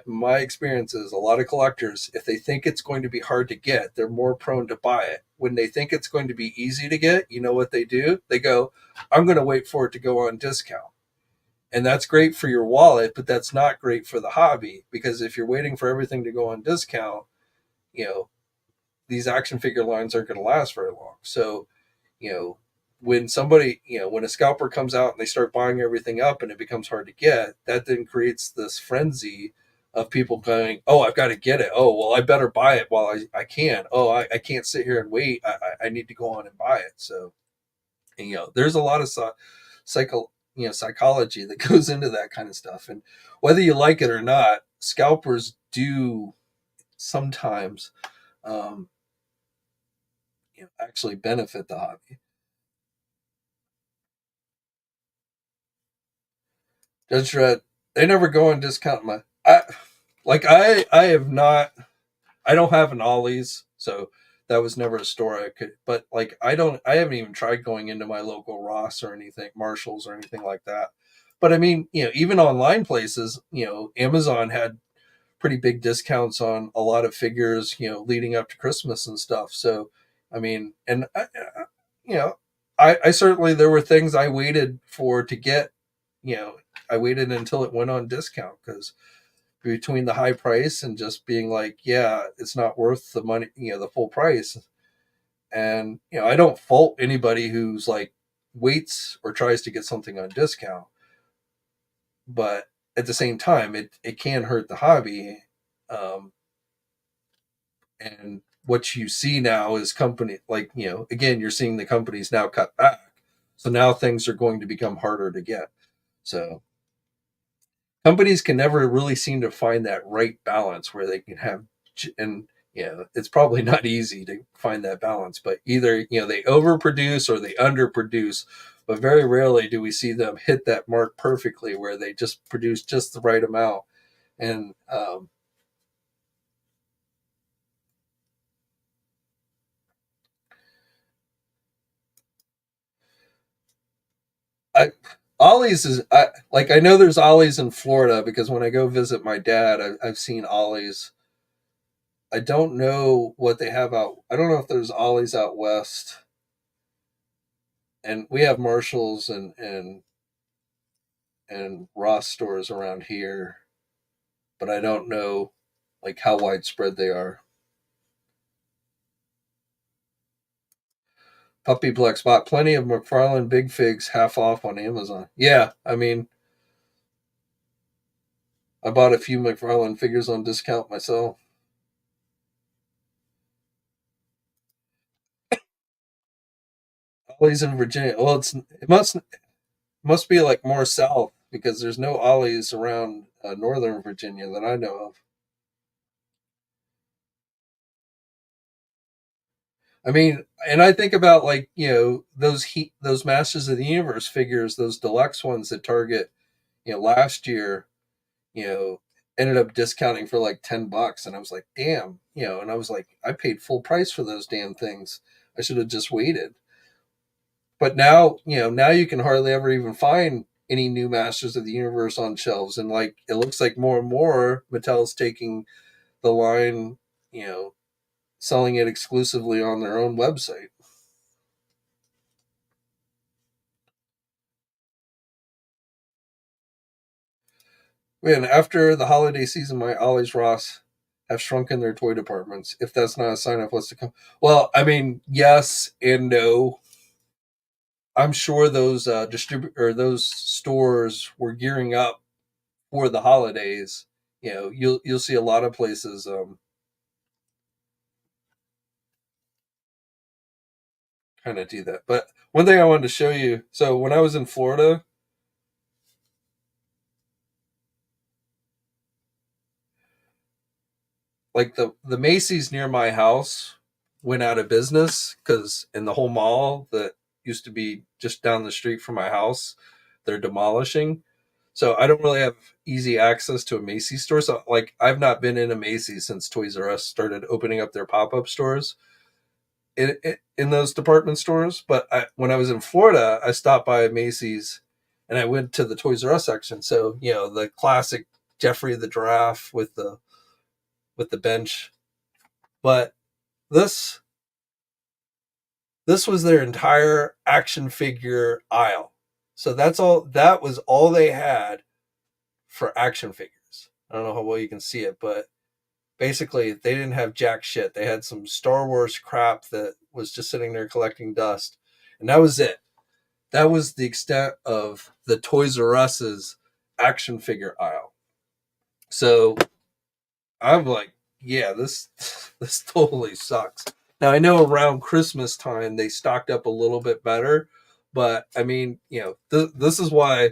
my experience is a lot of collectors, if they think it's going to be hard to get, they're more prone to buy it. When they think it's going to be easy to get, you know what they do? They go, I'm going to wait for it to go on discount. And that's great for your wallet, but that's not great for the hobby, because if you're waiting for everything to go on discount, these action figure lines aren't going to last very long. So, when a scalper comes out and they start buying everything up and it becomes hard to get, that then creates this frenzy of people going, oh, I've got to get it. Oh, well, I better buy it while I can. Oh, I can't sit here and wait. I need to go on and buy it. So, there's a lot of psychology that goes into that kind of stuff. And whether you like it or not, scalpers do sometimes actually benefit the hobby. Judge Dredd, they never go on discount. I have not. I don't have an Ollie's, so that was never a store I could. But like, I haven't even tried going into my local Ross or anything, Marshalls or anything like that. But I mean, even online places, Amazon had pretty big discounts on a lot of figures, leading up to Christmas and stuff. So, I mean, and I certainly, there were things I waited for to get. I waited until it went on discount, because between the high price and just being like, yeah, it's not worth the money, the full price. And, I don't fault anybody who's like waits or tries to get something on discount, but at the same time, it can hurt the hobby. And what you see now is company, like, again, you're seeing the companies now cut back. So now things are going to become harder to get. So companies can never really seem to find that right balance where they can have, and it's probably not easy to find that balance, but either, they overproduce or they underproduce, but very rarely do we see them hit that mark perfectly where they just produce just the right amount. And, Ollie's is, I know there's Ollie's in Florida, because when I go visit my dad, I've seen Ollie's. I don't know what they have out. I don't know if there's Ollie's out west. And we have Marshalls and Ross stores around here, but I don't know like how widespread they are. Puppy Plex bought plenty of McFarlane Big Figs half off on Amazon. Yeah, I mean, I bought a few McFarlane figures on discount myself. Ollie's in Virginia. Well, it must be like more south, because there's no Ollie's around northern Virginia that I know of. I mean, and I think about like, those Masters of the Universe figures, those deluxe ones that Target, last year, ended up discounting for like $10, and I was like, damn, and I was like, I paid full price for those damn things. I should have just waited. But now, now you can hardly ever even find any new Masters of the Universe on shelves, and like, it looks like more and more Mattel's taking the line, selling it exclusively on their own website. Man, after the holiday season, my Ollie's Ross have shrunken their toy departments. If that's not a sign of what's to come. Well, I mean, yes and no. I'm sure those those stores were gearing up for the holidays. You'll see a lot of places kind of do that. But one thing I wanted to show you. So when I was in Florida, like the Macy's near my house went out of business, because in the whole mall that used to be just down the street from my house, they're demolishing. So I don't really have easy access to a Macy's store. So like, I've not been in a Macy's since Toys R Us started opening up their pop-up stores in those department stores. But when I was in Florida, I stopped by a Macy's and I went to the Toys R Us section. So, the classic Jeffrey the Giraffe with the bench. But this was their entire action figure aisle. So that was all they had for action figures. I don't know how well you can see it, but basically they didn't have jack shit. They had some Star Wars crap that was just sitting there collecting dust. And that was it. That was the extent of the Toys R Us's action figure aisle. So I'm like, yeah, this totally sucks. Now I know around Christmas time they stocked up a little bit better, But I mean, this is why.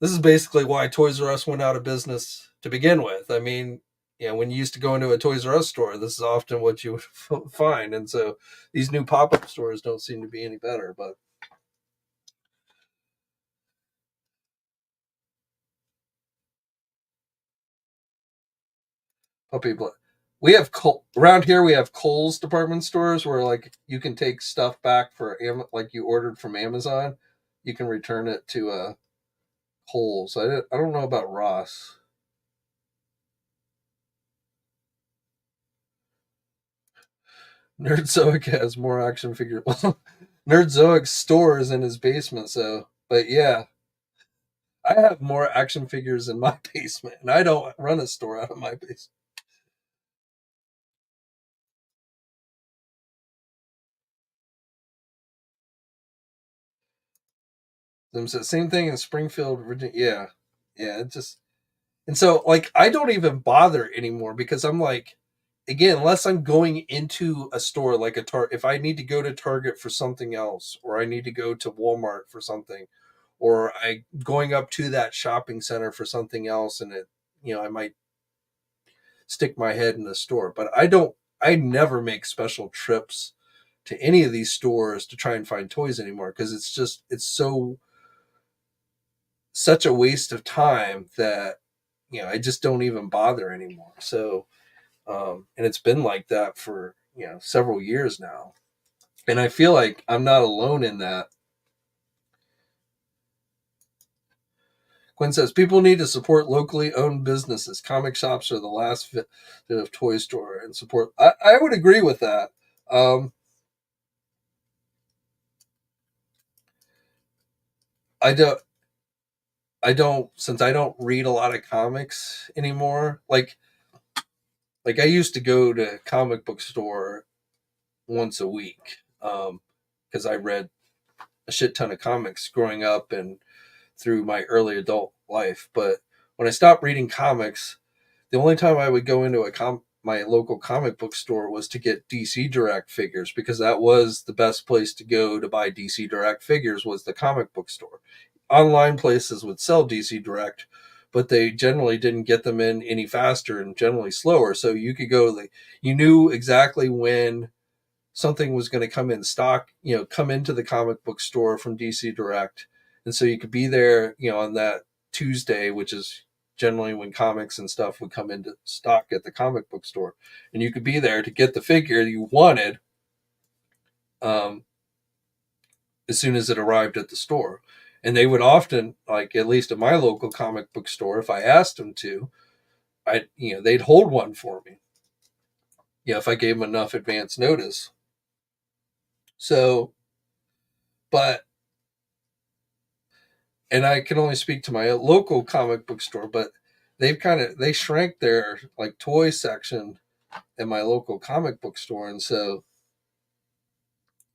This is basically why Toys R Us went out of business to begin with. I mean, when you used to go into a Toys R Us store, this is often what you would find. And so these new pop-up stores don't seem to be any better. But puppy blood. We have around here. We have Kohl's department stores where like you can take stuff back for like you ordered from Amazon. You can return it to Kohl's. I don't know about Ross. Nerdzoic has more action figures. Nerdzoic stores in his basement, so but yeah. I have more action figures in my basement, and I don't run a store out of my basement. Same thing in Springfield, Virginia. Yeah, it just and so like I don't even bother anymore because I'm like, again, unless I'm going into a store like a Target, if I need to go to Target for something else, or I need to go to Walmart for something, or I going up to that shopping center for something else, and I might stick my head in the store. But I never make special trips to any of these stores to try and find toys anymore because it's such a waste of time that I just don't even bother anymore. So and it's been like that for several years now, and I feel like I'm not alone in that. Quinn says people need to support locally owned businesses. Comic shops are the last fit of toy store and support. I would agree with that. I don't since I don't read a lot of comics anymore. Like I used to go to comic book store once a week because I read a shit ton of comics growing up and through my early adult life. But when I stopped reading comics, the only time I would go into my local comic book store was to get DC Direct figures because that was the best place to go to buy DC Direct figures was the comic book store. Online places would sell DC Direct, but they generally didn't get them in any faster and generally slower. So you could go, you knew exactly when something was going to come in stock, come into the comic book store from DC Direct. And so you could be there, on that Tuesday, which is generally when comics and stuff would come into stock at the comic book store. And you could be there to get the figure you wanted as soon as it arrived at the store. And they would often, like at least at my local comic book store, if I asked them to, they'd hold one for me. If I gave them enough advance notice. So, and I can only speak to my local comic book store, but they shrank their like toy section at my local comic book store. And so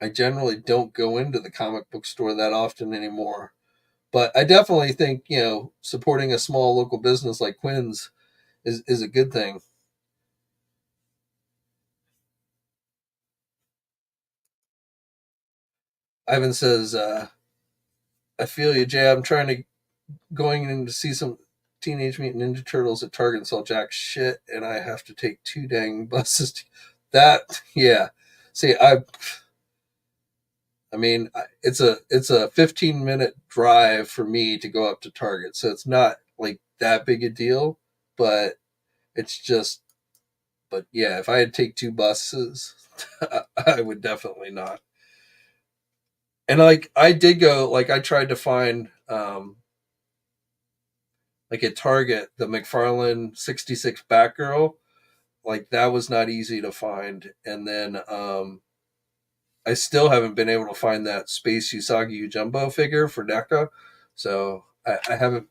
I generally don't go into the comic book store that often anymore. But I definitely think, supporting a small local business like Quinn's is a good thing. Ivan says, I feel you, Jay. I'm going in to see some Teenage Mutant Ninja Turtles at Target and saw jack shit, and I have to take 2 dang buses. Yeah. See, I mean, it's a 15-minute drive for me to go up to Target, so it's not like that big a deal, but it's just, but yeah, if I had to take 2 buses, I would definitely not. And like I did go, like I tried to find, like at Target, the McFarlane 66 Batgirl, like that was not easy to find, and then I still haven't been able to find that Space Usagi Jumbo figure for NECA. So I haven't.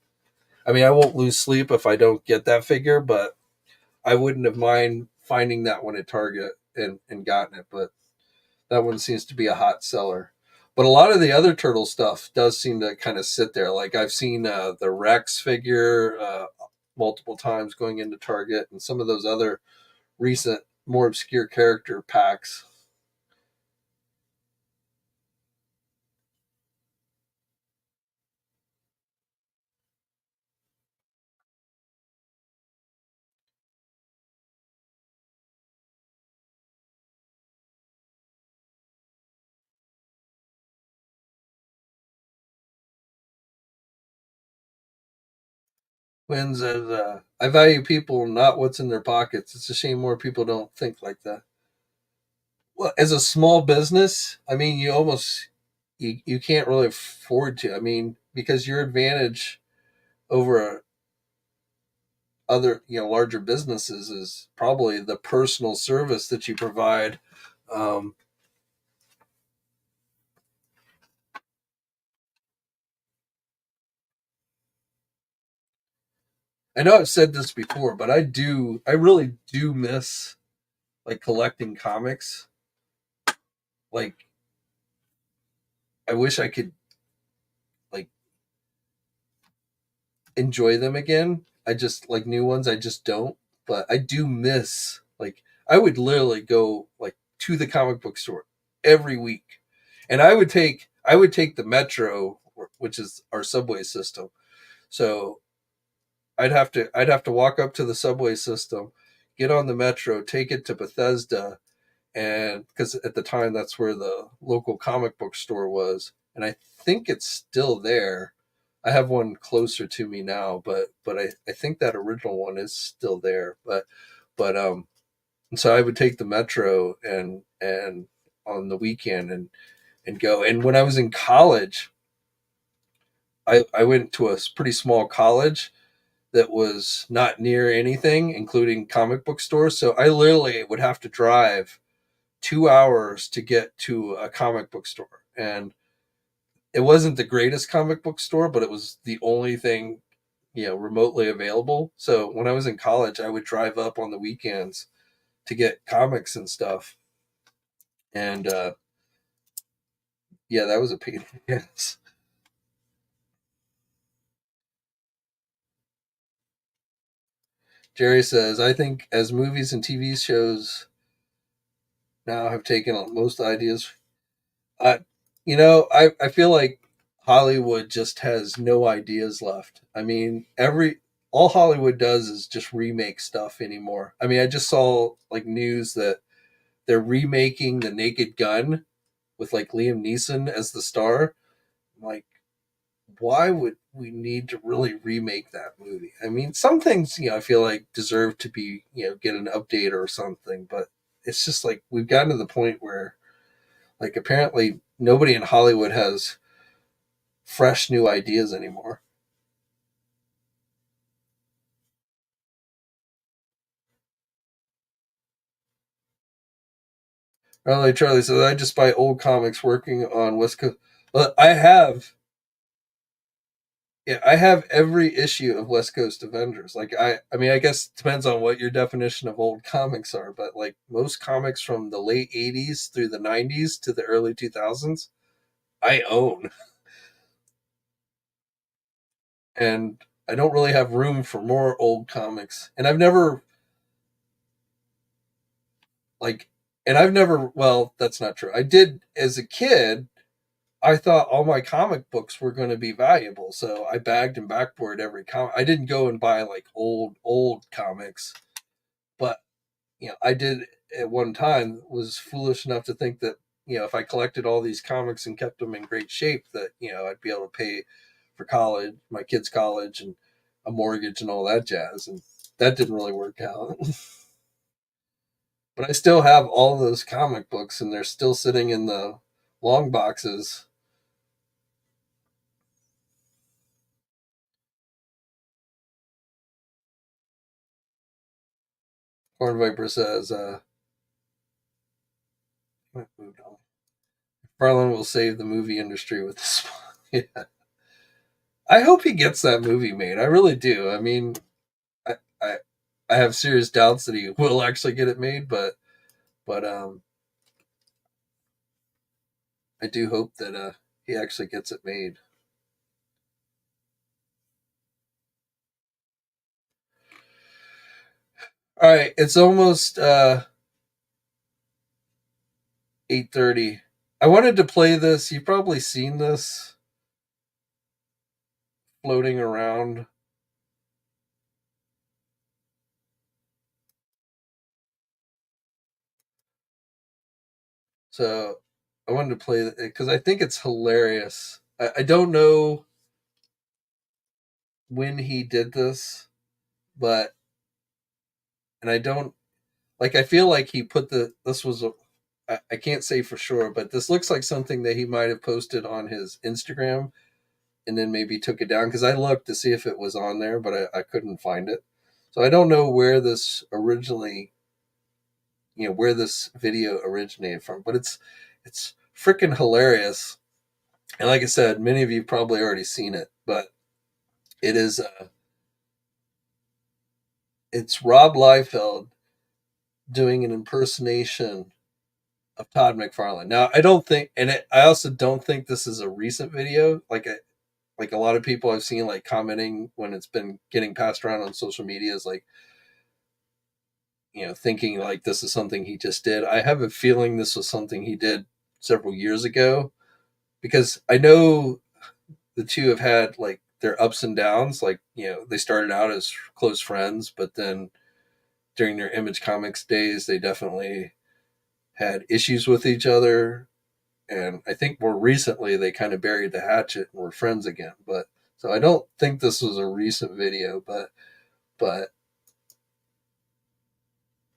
I mean, I won't lose sleep if I don't get that figure, but I wouldn't have mind finding that one at Target and gotten it. But that one seems to be a hot seller. But a lot of the other turtle stuff does seem to kind of sit there. Like I've seen the Rex figure multiple times going into Target, and some of those other recent, more obscure character packs. Quinn says, I value people, not what's in their pockets. It's a shame more people don't think like that. Well, as a small business, I mean, you can't really afford to. I mean, because your advantage over other, larger businesses is probably the personal service that you provide. Um, I know I've said this before, but I really do miss like collecting comics. Like, I wish I could like enjoy them again. I just like new ones. I just don't. But I do miss like I would literally go like to the comic book store every week, and I would take the Metro, which is our subway system. So I'd have to walk up to the subway system, get on the Metro, take it to Bethesda, and because at the time that's where the local comic book store was, and I think it's still there. I have one closer to me now, but I think that original one is still there. But and so I would take the Metro and on the weekend and go. And when I was in college, I went to a pretty small college that was not near anything, including comic book stores. So I literally would have to drive 2 hours to get to a comic book store. And it wasn't the greatest comic book store, but it was the only thing, remotely available. So when I was in college, I would drive up on the weekends to get comics and stuff. And yeah, that was a pain. Yes. Jerry says, I think as movies and TV shows now have taken on most ideas, I, I feel like Hollywood just has no ideas left. I mean, all Hollywood does is just remake stuff anymore. I mean, I just saw like news that they're remaking The Naked Gun with like Liam Neeson as the star. I'm like, why would we need to really remake that movie? I mean, some things, I feel like deserve to be, get an update or something, but it's just like we've gotten to the point where like apparently nobody in Hollywood has fresh new ideas anymore. Charlie says I just buy old comics working on West Coast. Well, I have every issue of West Coast Avengers. Like I mean, I guess it depends on what your definition of old comics are, but like most comics from the late '80s through the '90s to the early 2000s, I own, and I don't really have room for more old comics. And I've never like, and I've never. Well, that's not true. I did as a kid. I thought all my comic books were going to be valuable, so I bagged and backboarded every comic. I didn't go and buy like old comics, but I did at one time. Was foolish enough to think that if I collected all these comics and kept them in great shape, that I'd be able to pay for college, my kids' college, and a mortgage and all that jazz. And that didn't really work out. But I still have all those comic books, and they're still sitting in the long boxes. Corn Viper says, Farland will save the movie industry with this. Yeah. I hope he gets that movie made. I really do. I mean, I, I I have serious doubts that he will actually get it made, but I do hope that he actually gets it made. All right, it's almost 8:30. I wanted to play this. You've probably seen this floating around. So I wanted to play it because I think it's hilarious. I don't know. when he did this, but and I don't like. I feel like he put this was I can't say for sure, but this looks like something that he might have posted on his Instagram and then maybe took it down, because I looked to see if it was on there, but I couldn't find it. So I don't know where this originally, where this video originated from, but it's freaking hilarious. And like I said, many of you probably already seen it, but it is it's Rob Liefeld doing an impersonation of Todd McFarlane. Now, I don't think, I also don't think this is a recent video. Like a lot of people I've seen like commenting when it's been getting passed around on social media is like, thinking like this is something he just did. I have a feeling this was something he did several years ago, because I know the two have had like their ups and downs. Like, they started out as close friends, but then during their Image Comics days, they definitely had issues with each other. And I think more recently they kind of buried the hatchet and were friends again. But so I don't think this was a recent video, but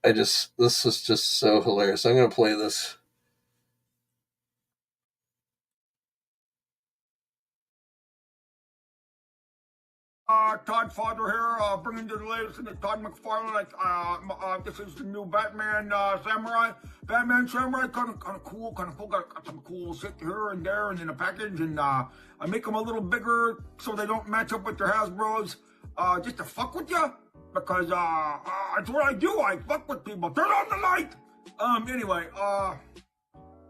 this was just so hilarious. I'm going to play this. Todd Father here, bringing you the latest in the Todd McFarlane. This is the new Batman Samurai. Batman Samurai, kind of cool, got some cool shit here and there and in a package. And I make them a little bigger so they don't match up with their Hasbros, just to fuck with you. Because that's what I do. I fuck with people. Turn on the light. Anyway,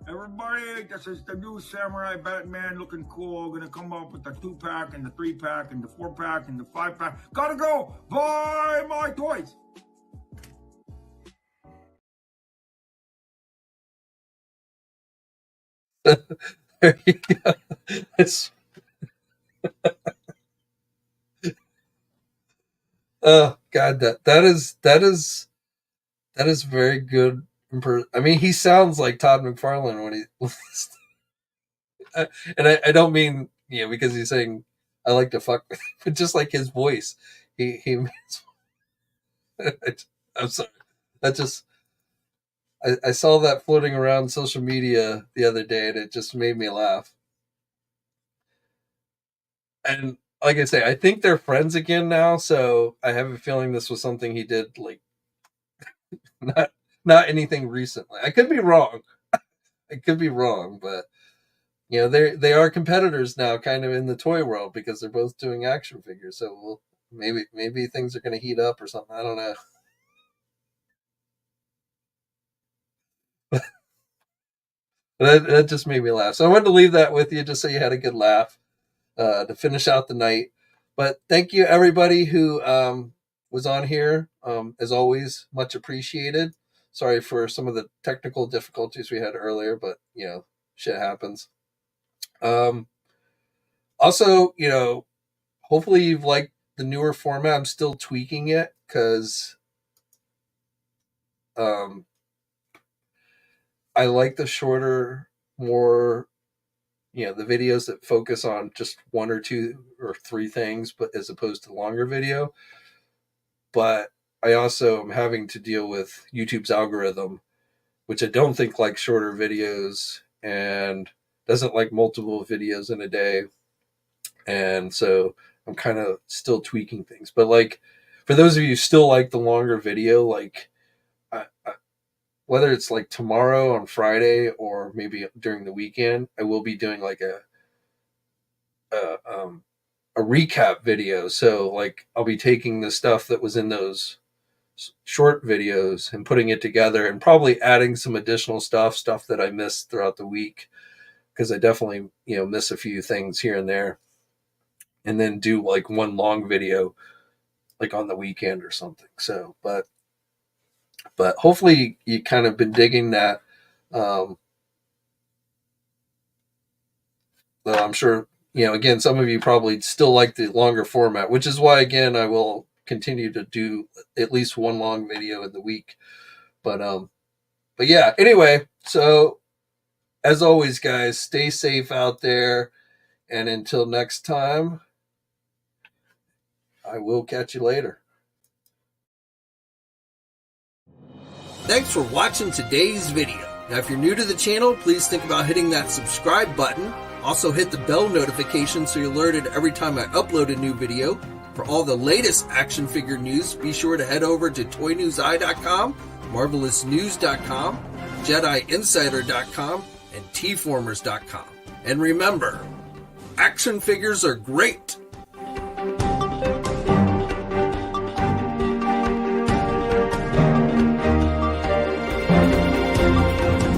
everybody, this is the new Samurai Batman, looking cool. Gonna come up with the 2-pack and the 3-pack and the 4-pack and the 5-pack. Gotta go buy my toys. There you go. Oh God, that is very good. I mean, he sounds like Todd McFarlane when he, and I don't mean because he's saying I like to fuck, but just like his voice, he. I'm sorry, that just I saw that floating around social media the other day, and it just made me laugh. And like I say, I think they're friends again now, so I have a feeling this was something he did like not anything recently. I could be wrong. I could be wrong, but they are competitors now, kind of in the toy world, because they're both doing action figures. So maybe things are going to heat up or something. I don't know. That just made me laugh. So I wanted to leave that with you, just so you had a good laugh to finish out the night. But thank you, everybody who was on here. As always, much appreciated. Sorry for some of the technical difficulties we had earlier, but shit happens. Also, hopefully you've liked the newer format. I'm still tweaking it because I like the shorter, more the videos that focus on just 1 or 2 or 3 things, but as opposed to longer video. But I also am having to deal with YouTube's algorithm, which I don't think likes shorter videos and doesn't like multiple videos in a day. And so I'm kind of still tweaking things. But like, for those of you who still like the longer video, like whether it's like tomorrow on Friday or maybe during the weekend, I will be doing like a recap video. So like I'll be taking the stuff that was in those short videos and putting it together, and probably adding some additional stuff that I missed throughout the week, because I definitely miss a few things here and there, and then do like one long video like on the weekend or something. So but hopefully you kind of been digging that. Though I'm sure again, some of you probably still like the longer format, which is why again I will continue to do at least one long video in the week. But yeah, anyway, so as always, guys, stay safe out there, and until next time, I will catch you later. Thanks for watching today's video. Now, if you're new to the channel, please think about hitting that subscribe button. Also hit the bell notification so you're alerted every time I upload a new video. For all the latest action figure news, be sure to head over to toynewseye.com, marvelousnews.com, JediInsider.com, and tformers.com. And remember, action figures are great,